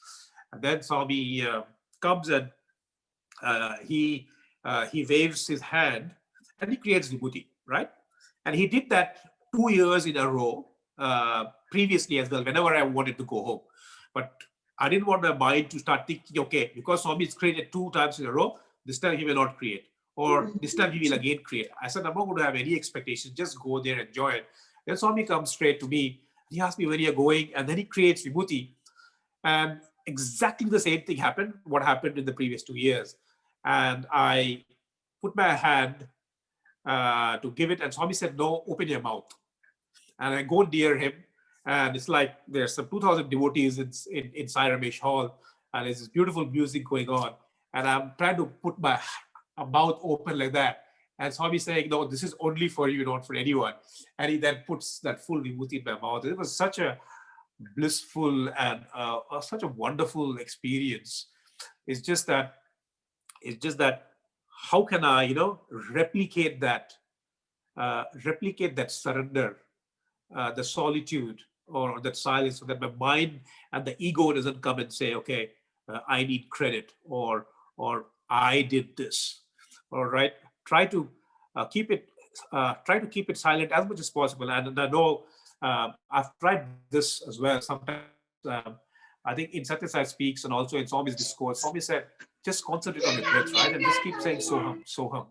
And then Swami comes and he waves his hand and he creates vibhuti, right? And he did that 2 years in a row, previously as well, whenever I wanted to go home. But I didn't want my mind to start thinking, okay, because Swami is created 2 times in a row, this time he will not create. Or this time he will again create. I said, I'm not going to have any expectations, just go there, enjoy it. Then Swami comes straight to me. He asked me where you're going, and then he creates vibhuti. And exactly the same thing happened, what happened in the previous 2 years. And I put my hand to give it, and Swami said, no, open your mouth. And I go near him, and it's like there's some 2,000 devotees in Sai Ramesh Hall, and there's this beautiful music going on. And I'm trying to put my mouth open like that. And Swami saying, no, this is only for you, not for anyone. And he then puts that full vibhuti in my mouth. It was such a blissful and such a wonderful experience. It's just that how can I, replicate that surrender, the solitude or that silence, so that my mind and the ego doesn't come and say, okay, I need credit or I did this. All right, try to keep it silent as much as possible. And I know I've tried this as well. Sometimes I think in Satya Sai Speaks and also in Swami's discourse, Swami said, just concentrate on your breath, right? And just keep saying soham, soham.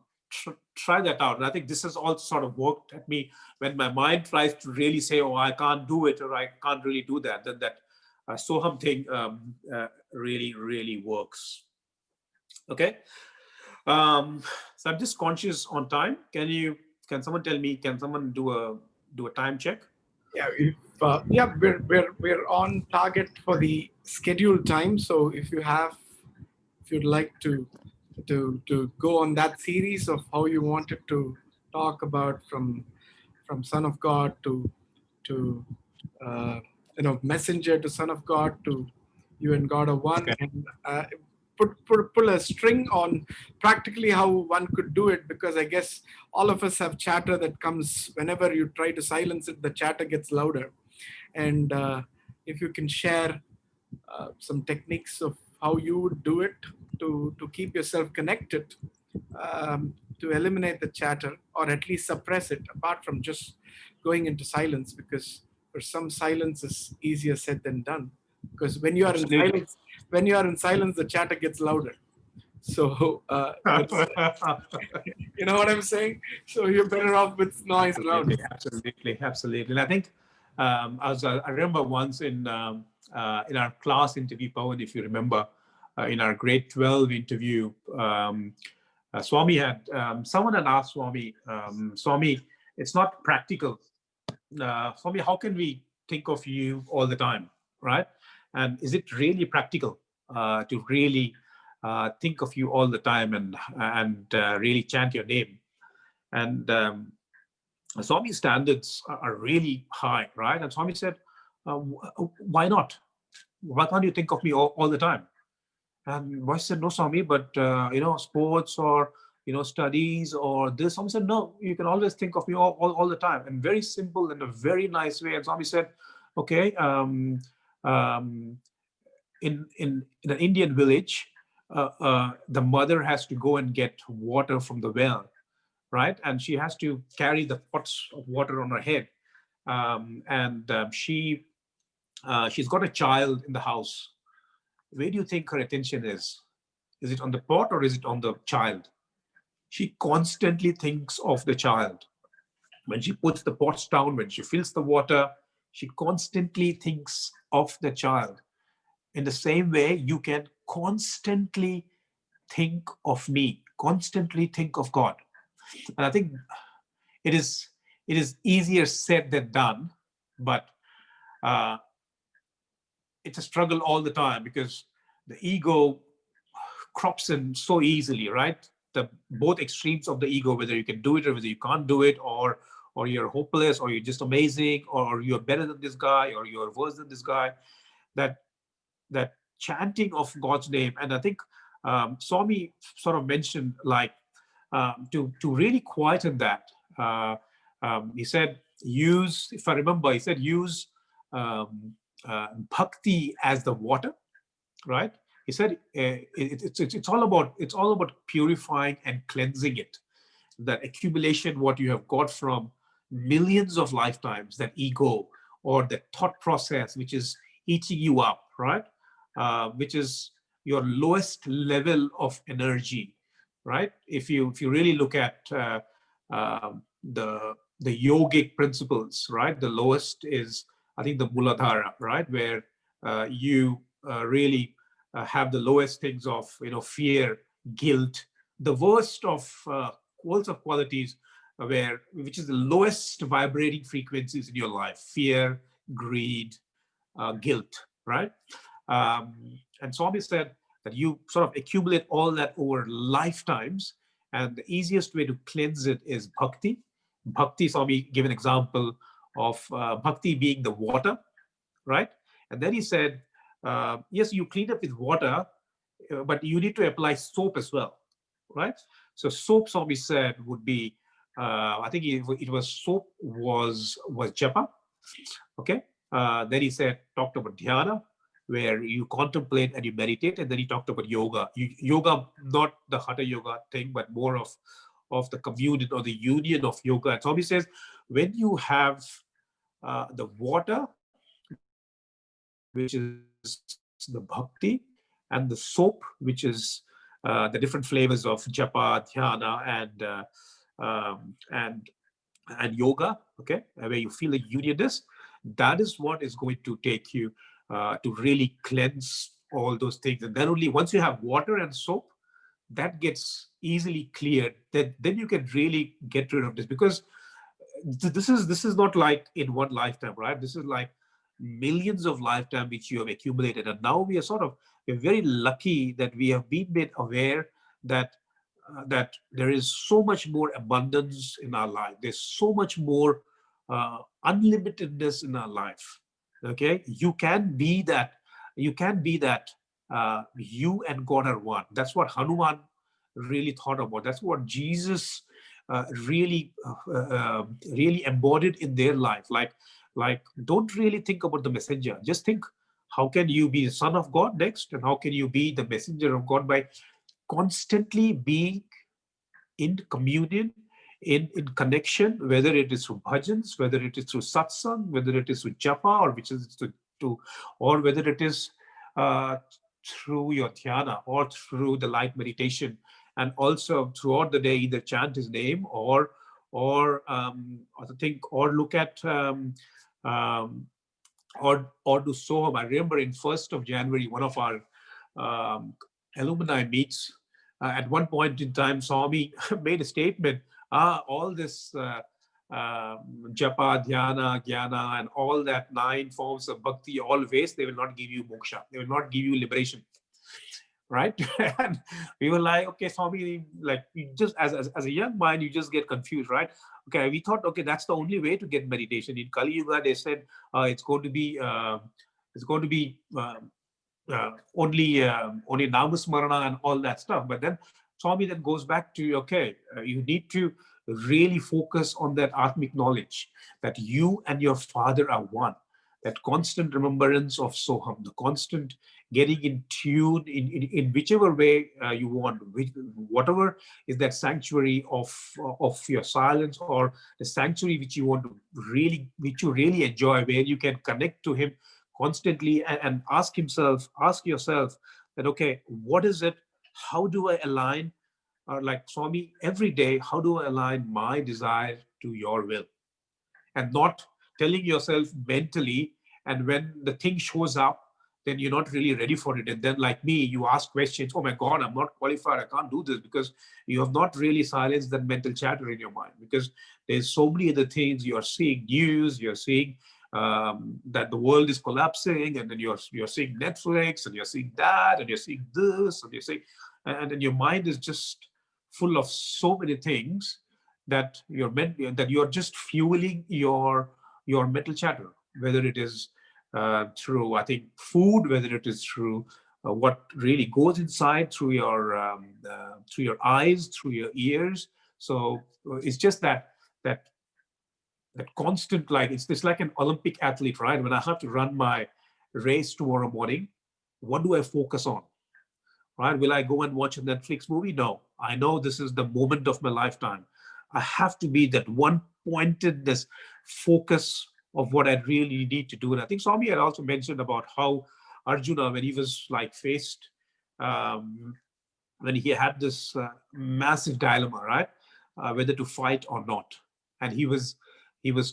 Try that out. And I think this has all sort of worked at me when my mind tries to really say, oh, I can't do it, or I can't really do that. Then that soham thing really, really works. Okay. So I'm just conscious on time. Can someone tell me, can someone do a time check? Yeah, we're on target for the scheduled time. So if you'd like to go on that series of how you wanted to talk about from Son of God to messenger to Son of God to you and God are one, Okay. and pull a string on practically how one could do it, because I guess all of us have chatter that comes whenever you try to silence it, the chatter gets louder. And if you can share some techniques of how you would do it to keep yourself connected, to eliminate the chatter or at least suppress it, apart from just going into silence, because for some silence is easier said than done. Because when you are in silence, the chatter gets louder. So you know what I'm saying? So you're better off with noise around. Absolutely. And I think I remember once in our class interview, Pawan, if you remember, in our grade 12 interview, Swami had someone had asked Swami, Swami, it's not practical. Swami, how can we think of you all the time, right? And is it really practical to really think of you all the time and really chant your name? And Swami's standards are really high, right? And Swami said, why not? Why can't you think of me all the time? And boy said, no, Swami, but sports or studies or this. Swami said, no, you can always think of me all the time, and very simple in a very nice way. And Swami said, okay, in an Indian village, the mother has to go and get water from the well, right? And she has to carry the pots of water on her head, she's got a child in the house. Where do you think her attention is? Is it on the pot or is it on the child? she constantly thinks of the child. When she puts the pots down, when she fills the water, she constantly thinks of the child. In the same way, you can constantly think of me, constantly think of God. And I think it is easier said than done, but uh, it's a struggle all the time because the ego crops in so easily, right? The both extremes of the ego, whether you can do it or whether you can't do it, or you're hopeless, or you're just amazing, or you're better than this guy, or you're worse than this guy. That chanting of God's name, and I think Swami sort of mentioned like to really quieten that. He said use, if I remember, he said use bhakti as the water, right? He said it's all about purifying and cleansing it. That accumulation, what you have got from millions of lifetimes, that ego or that thought process, which is eating you up, right? Which is your lowest level of energy, right? If you really look at the yogic principles, right? The lowest is, I think, the Muladhara, right? Where you really have the lowest things of, fear, guilt, the worst of qualities, which is the lowest vibrating frequencies in your life: fear, greed, guilt, right? And Swami said that you sort of accumulate all that over lifetimes, and the easiest way to cleanse it is bhakti. Bhakti, Swami gave an example of bhakti being the water, right? And then he said, yes, you clean up with water, but you need to apply soap as well, right? So soap, Swami said, would be, I think it was soap was japa, okay? Then he said, talked about dhyana, where you contemplate and you meditate, and then he talked about yoga. Yoga, not the hatha yoga thing, but more of the communion or the union of yoga. And Swami says, when you have the water, which is the bhakti, and the soap, which is the different flavors of japa, dhyana, and yoga, okay, where you feel the unionness, that is what is going to take you to really cleanse all those things. And then only once you have water and soap, that gets easily cleared, then you can really get rid of this, because this is not like in one lifetime, right? This is like millions of lifetimes which you have accumulated. And now we're very lucky that we have been made aware that that there is so much more abundance in our life. There's so much more unlimitedness in our life. Okay, you can be that. You and God are one. That's what Hanuman really thought about. That's what Jesus really embodied in their life. Like, don't really think about the messenger. Just think, how can you be the son of God next, and how can you be the messenger of God? By constantly being in communion, in connection, whether it is through bhajans, whether it is through satsang, whether it is through japa, or which is or whether it is through your dhyana or through the light meditation, and also throughout the day either chant his name or think or look at or do soham. I remember in 1st of January, one of our alumni meets. At one point in time, Swami made a statement, all this japa, dhyana, jnana, and all that 9 forms of bhakti, all waste, they will not give you moksha. They will not give you liberation. Right? And we were like, okay, Swami, like, you just, as a young mind, you just get confused, right? Okay, we thought, okay, that's the only way to get meditation. In Kali Yuga, they said it's going to be only namasmarana and all that stuff. But then Swami then goes back to, okay, you need to really focus on that atmic knowledge, that you and your Father are one. That constant remembrance of Soham, the constant getting in tune in whichever way you want, whatever is that sanctuary of your silence, or the sanctuary which you want to which you really enjoy, where you can connect to him constantly and ask yourself that, okay, what is it? How do I align are like, Swami, every day, how do I align my desire to your will? And not telling yourself mentally, and when the thing shows up, then you're not really ready for it. And then, like me, you ask questions, oh my God, I'm not qualified, I can't do this, because you have not really silenced that mental chatter in your mind. Because there's so many other things. You're seeing news, you're seeing that the world is collapsing, and then you're seeing Netflix, and you're seeing that, and you're seeing this, and you're seeing, and then your mind is just full of so many things that you're just fueling your mental chatter, whether it is through, I think, food, whether it is through what really goes inside, through your eyes, through your ears. So it's just that that constant, like it's like an Olympic athlete, right? When I have to run my race tomorrow morning, what do I focus on? Right? Will I go and watch a Netflix movie? No. I know this is the moment of my lifetime. I have to be that one pointedness, focus of what I really need to do. And I think Swami had also mentioned about how Arjuna, when he was like faced, um, when he had this massive dilemma, right, whether to fight or not, and he was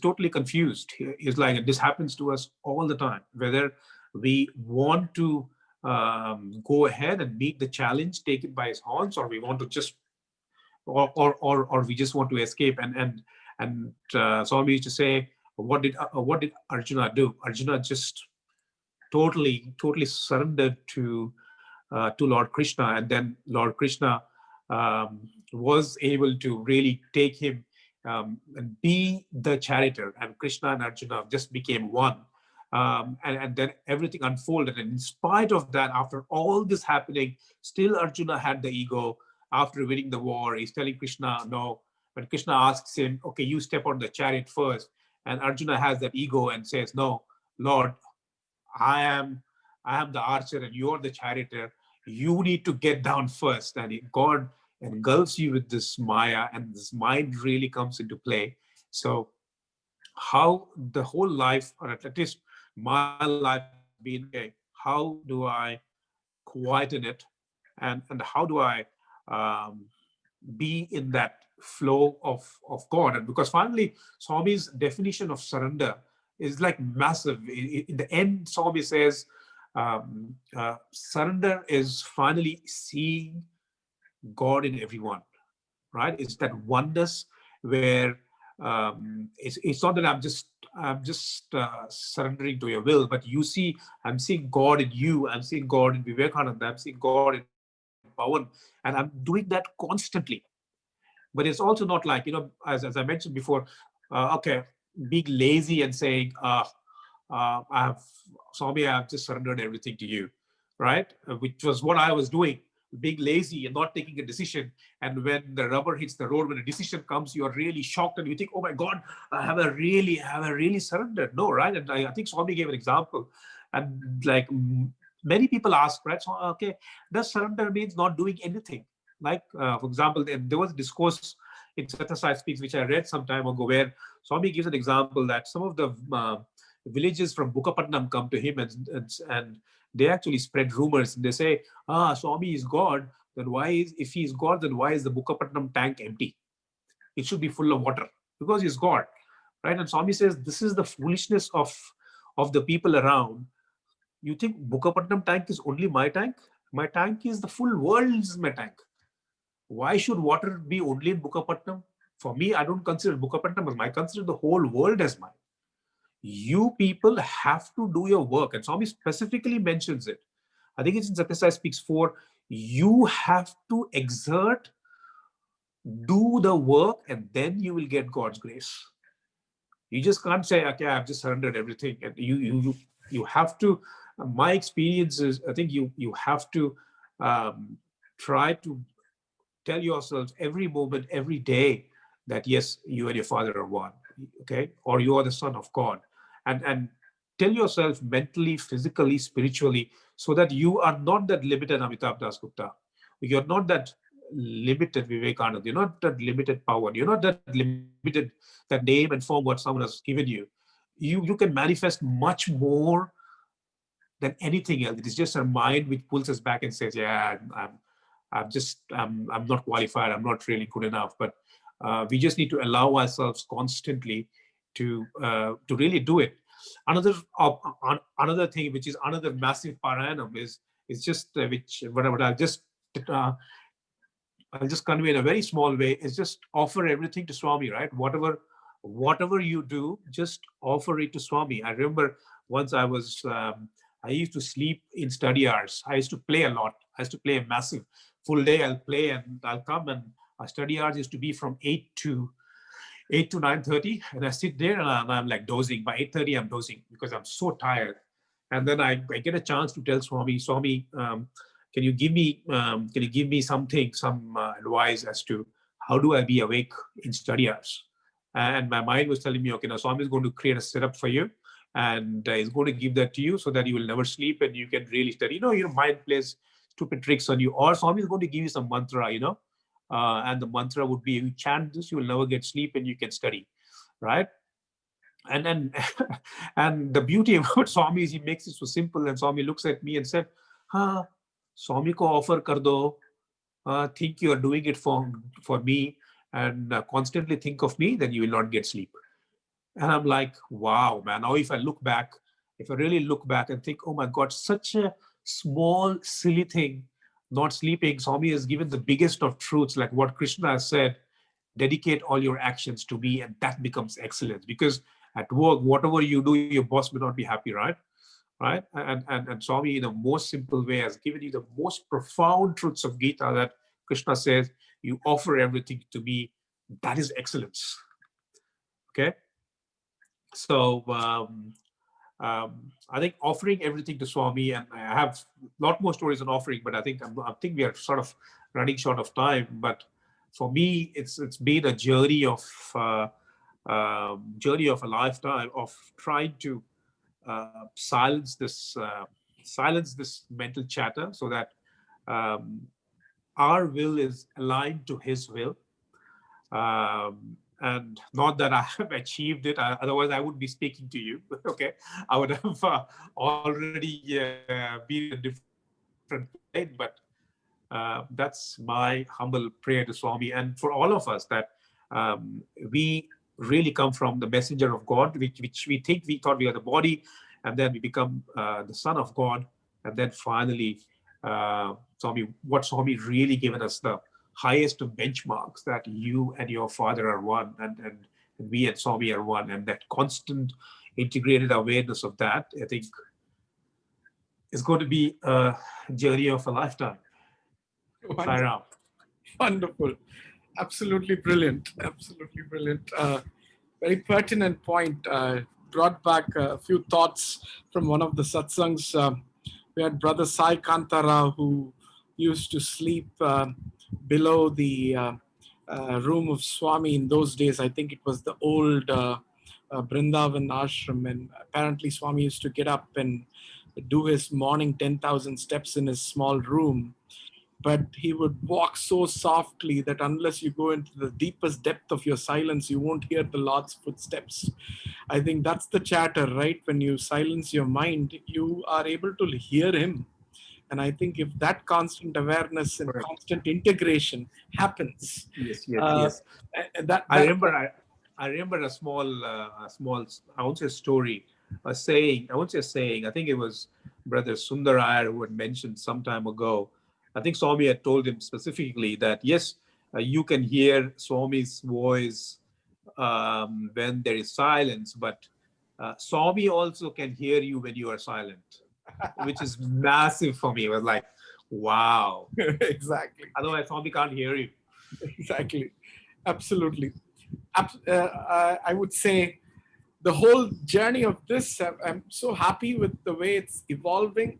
totally confused. He's like, and this happens to us all the time, whether we want to go ahead and meet the challenge, take it by his horns, or we want to just, or we just want to escape. And Swami used to say, what did Arjuna do? Arjuna just totally surrendered to Lord Krishna, and then Lord Krishna was able to really take him and be the charioteer, and Krishna and Arjuna just became one. And then everything unfolded. And in spite of that, after all this happening, still Arjuna had the ego. After winning the war, he's telling Krishna no. When Krishna asks him, okay, you step on the chariot first, and Arjuna has that ego and says, no, Lord, I am the archer and you're the charioteer. You need to get down first. And God engulfs you with this Maya, and this mind really comes into play. So how the whole life, or at least my life, has been, okay, how do I quieten it, and how do I um, be in that flow of God? And because finally, Swami's definition of surrender is like massive. In the end, Swami says, surrender is finally seeing God in everyone, right? It's that oneness where it's not that I'm just surrendering to your will, but you see, I'm seeing God in you, I'm seeing God in Vivekananda, I'm seeing God in Pawan, and I'm doing that constantly. But it's also not like, as I mentioned before, okay, being lazy and saying, I have, Swami, I have just surrendered everything to you, right? Which was what I was doing, being lazy and not taking a decision. And when the rubber hits the road, when a decision comes, you are really shocked and you think, oh my God, have I really surrendered? No, right? And I think Swami gave an example. And like many people ask, right? So, okay, does surrender means not doing anything? Like, for example, there was a discourse in Satsangh Speaks, which I read some time ago, where Swami gives an example that some of the villages from Bukkapatnam come to him, and they actually spread rumors. And they say, Swami is God. Then if he is God, then why is the Bukkapatnam tank empty? It should be full of water, because he's God, right? And Swami says, this is the foolishness of the people around. You think Bukkapatnam tank is only my tank? My tank is the full world's my tank. Why should water be only in Bukkapatnam? For me, I don't consider Bukkapatnam as mine. I consider the whole world as mine. You people have to do your work. And Swami specifically mentions it. I think it's in Satsangh Speaks 4. You have to exert, do the work, and then you will get God's grace. You just can't say, okay, I've just surrendered everything. And you have to, my experience is, I think you have to try to tell yourselves every moment, every day, that yes, you and your Father are one, okay? Or you are the Son of God. And tell yourself mentally, physically, spiritually, so that you are not that limited Amitabh Das Gupta. You're not that limited Vivekananda. You're not that limited power. You're not that limited, that name and form what someone has given you. You can manifest much more than anything else. It is just our mind which pulls us back and says, yeah, I'm not qualified. I'm not really good enough. But we just need to allow ourselves constantly to really do it. Another thing, which is another massive paranam, is just which whatever I'll just convey in a very small way, is just offer everything to Swami, right? Whatever you do, just offer it to Swami. I remember once I used to sleep in study hours. I used to play a lot. I used to play a massive full day. I'll play and I'll come, and our study hours used to be from 8 to 9:30, and I sit there and I'm like dozing. By 8:30, I'm dozing because I'm so tired. And then I get a chance to tell Swami, can you give me some advice as to how do I be awake in study hours? And my mind was telling me, okay, now Swami is going to create a setup for you, and he's going to give that to you so that you will never sleep and you can really study. Your mind plays stupid tricks on you, or Swami is going to give you some mantra, and the mantra would be, you chant this, you will never get sleep and you can study, right? And then and the beauty about Swami is he makes it so simple, and Swami looks at me and said, Swami ko offer kar do, think you are doing it for me, and constantly think of me, then you will not get sleep. And I'm like, wow, man. Now if I really look back and think, oh my God, such a small, silly thing, not sleeping, Swami has given the biggest of truths, like what Krishna has said, dedicate all your actions to me, and that becomes excellence. Because at work, whatever you do, your boss may not be happy, right? Right? And Swami, in the most simple way, has given you the most profound truths of Gita, that Krishna says, you offer everything to me. That is excellence. Okay? So I think offering everything to Swami, and I have a lot more stories on offering, but I think we are sort of running short of time. But for me, it's been a journey of a lifetime of trying to silence this mental chatter, so that our will is aligned to His will. And not that I have achieved it, otherwise I would be speaking to you. Okay, I would have already been in a different plane. But that's my humble prayer to Swami, and for all of us, that we really come from the messenger of God, which we thought we are the body, and then we become the son of God, and then finally, Swami really given us the highest of benchmarks, that you and your Father are one, and we and Swami are one, and that constant integrated awareness of that, I think, is going to be a journey of a lifetime. Wonderful. Wonderful. Absolutely brilliant. Absolutely brilliant. Very pertinent point. Brought back a few thoughts from one of the satsangs. We had Brother Sai Kantara, who used to sleep below the room of Swami in those days. I think it was the old Brindavan Ashram, and apparently Swami used to get up and do his morning 10,000 steps in his small room. But he would walk so softly that unless you go into the deepest depth of your silence, you won't hear the Lord's footsteps. I think that's the chatter, right? When you silence your mind, you are able to hear Him. And I think if that constant awareness and constant integration happens, yes. I remember a small, I won't say story, a saying. I won't say a saying. I think it was Brother Sundarayar who had mentioned some time ago. I think Swami had told him specifically that, yes, you can hear Swami's voice when there is silence, but Swami also can hear you when you are silent, which is massive for me. It was like, wow. Exactly. Otherwise, Swami can't hear you. Exactly. Absolutely. I would say the whole journey of this, I'm so happy with the way it's evolving.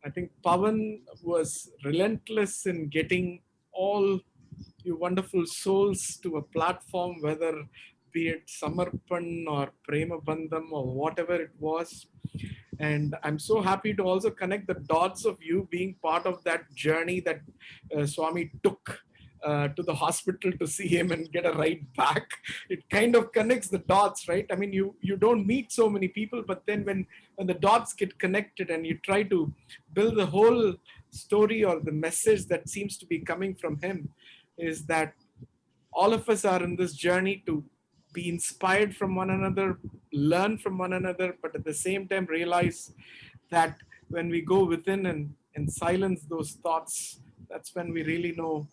I think Pawan was relentless in getting all you wonderful souls to a platform, whether be it Samarpan or Prema Bandham or whatever it was. And I'm so happy to also connect the dots of you being part of that journey that Swami took to the hospital to see him and get a ride back. It kind of connects the dots, right? I mean, you don't meet so many people, but then when the dots get connected and you try to build the whole story or the message that seems to be coming from him is that all of us are in this journey to be inspired from one another, learn from one another, but at the same time realize that when we go within and silence those thoughts, that's when we really know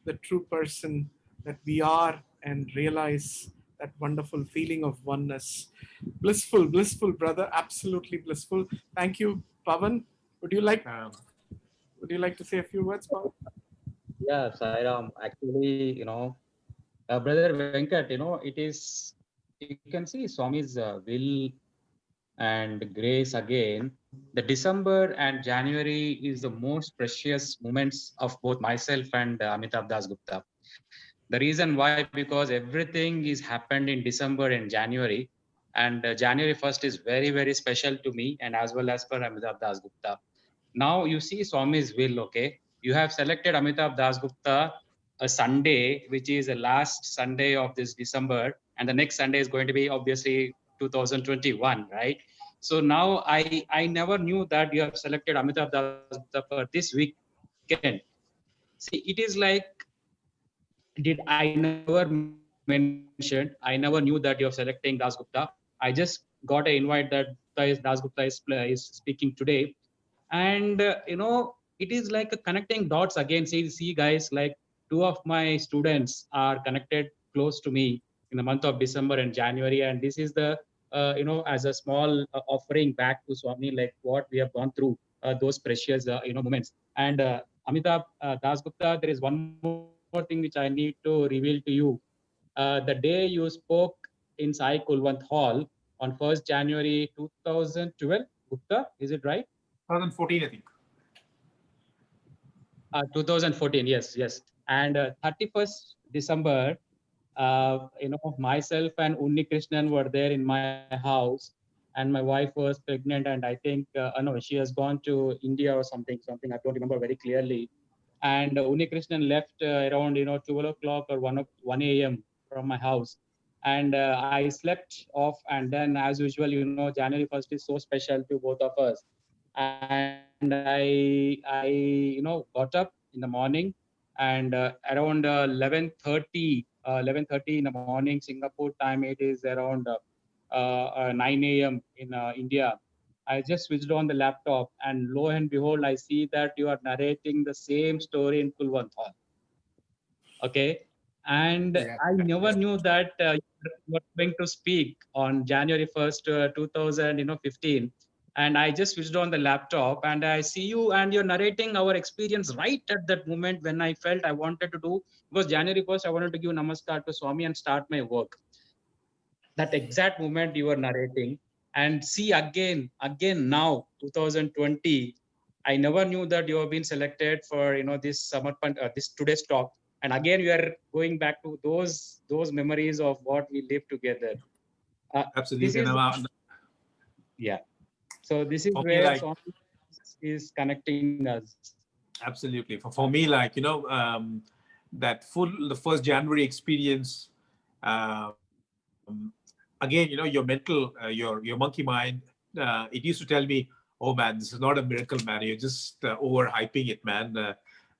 the true person that we are and realize that wonderful feeling of oneness. Blissful, blissful, brother. Absolutely blissful. Thank you, Pavan. Would you like to say a few words, Pavan? Yeah, Sairam. Actually, Brother Venkat, it is, you can see Swami's will and grace again. The December and January is the most precious moments of both myself and Amitabh Das Gupta. The reason why, because everything is happened in December and January, and January 1st is very, very special to me and as well as for Amitabh Das Gupta. Now you see Swami's will, okay? You have selected Amitabh Das Gupta a Sunday, which is the last Sunday of this December, and the next Sunday is going to be obviously 2021, right? So now I never knew that you have selected Amitabh Das Gupta for this weekend. See, it is like, did I never mentioned, I never knew that you're selecting Das Gupta. I just got an invite that Das Gupta is speaking today, and it is like a connecting dots again. See guys, like two of my students are connected close to me in the month of December and January, and this is the as a small offering back to Swami, like what we have gone through, those precious moments. And Amitabh Das Gupta, there is one more thing which I need to reveal to you. The day you spoke in Sai Kulwant Hall on 1st January 2012, Gupta, is it right? 2014, I think. 2014, yes. And 31st December, myself and Unni Krishnan were there in my house, and my wife was pregnant, and I think, no, she has gone to India or something, I don't remember very clearly. And Unni Krishnan left around, 12 o'clock or 1 a.m. from my house. And I slept off, and then as usual, January 1st is so special to both of us. And I got up in the morning, and around 11:30 in the morning Singapore time, it is around 9 a.m. in India. I just switched on the laptop, and lo and behold, I see that you are narrating the same story in Kulwant Hall. Okay. And Yeah. I never knew that you were going to speak on January 1st, 2015. And I just switched on the laptop, and I see you, and you're narrating our experience right at that moment when I felt I wanted to do, because January 1st, I wanted to give namaskar to Swami and start my work. That exact moment you were narrating. And see, again now 2020, I never knew that you have been selected for this Samarpan, this today's talk. And again we are going back to those memories of what we lived together. Absolutely. This is, yeah, so this is Okay, where like, Swami is connecting us. absolutely. For me, like, that the first January experience, again, your mental, your monkey mind, it used to tell me, oh man, this is not a miracle, man. You're just overhyping it, man.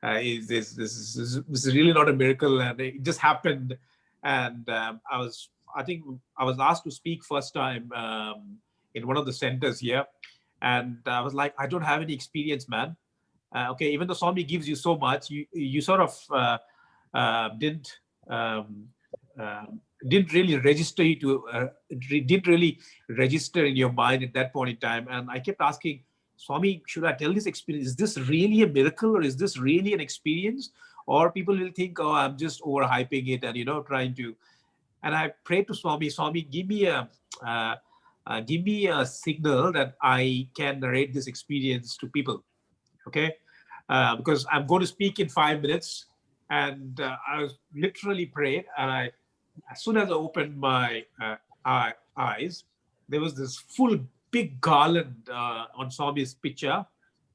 This is really not a miracle, and it just happened. And I think I was asked to speak first time in one of the centers here, and I was like, I don't have any experience, man. Okay, even though Swami gives you so much, you sort of didn't really register didn't really register in your mind at that point in time. And I kept asking Swami, should I tell this experience? Is this really a miracle, or is this really an experience? Or people will think, oh, I'm just overhyping it and trying to. And I prayed to Swami, give me a signal that I can narrate this experience to people. Okay, because I'm going to speak in 5 minutes, and I was literally prayed, and as soon as I opened my eyes, there was this full big garland on Swami's picture.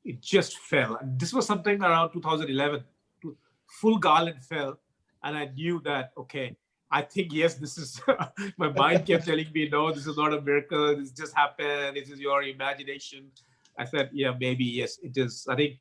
It just fell. And this was something around 2011. Full garland fell, and I knew that, okay, I think, yes, this is, my mind kept telling me, no, this is not a miracle. This just happened. This is your imagination. I said, yeah, maybe, yes, it is. I think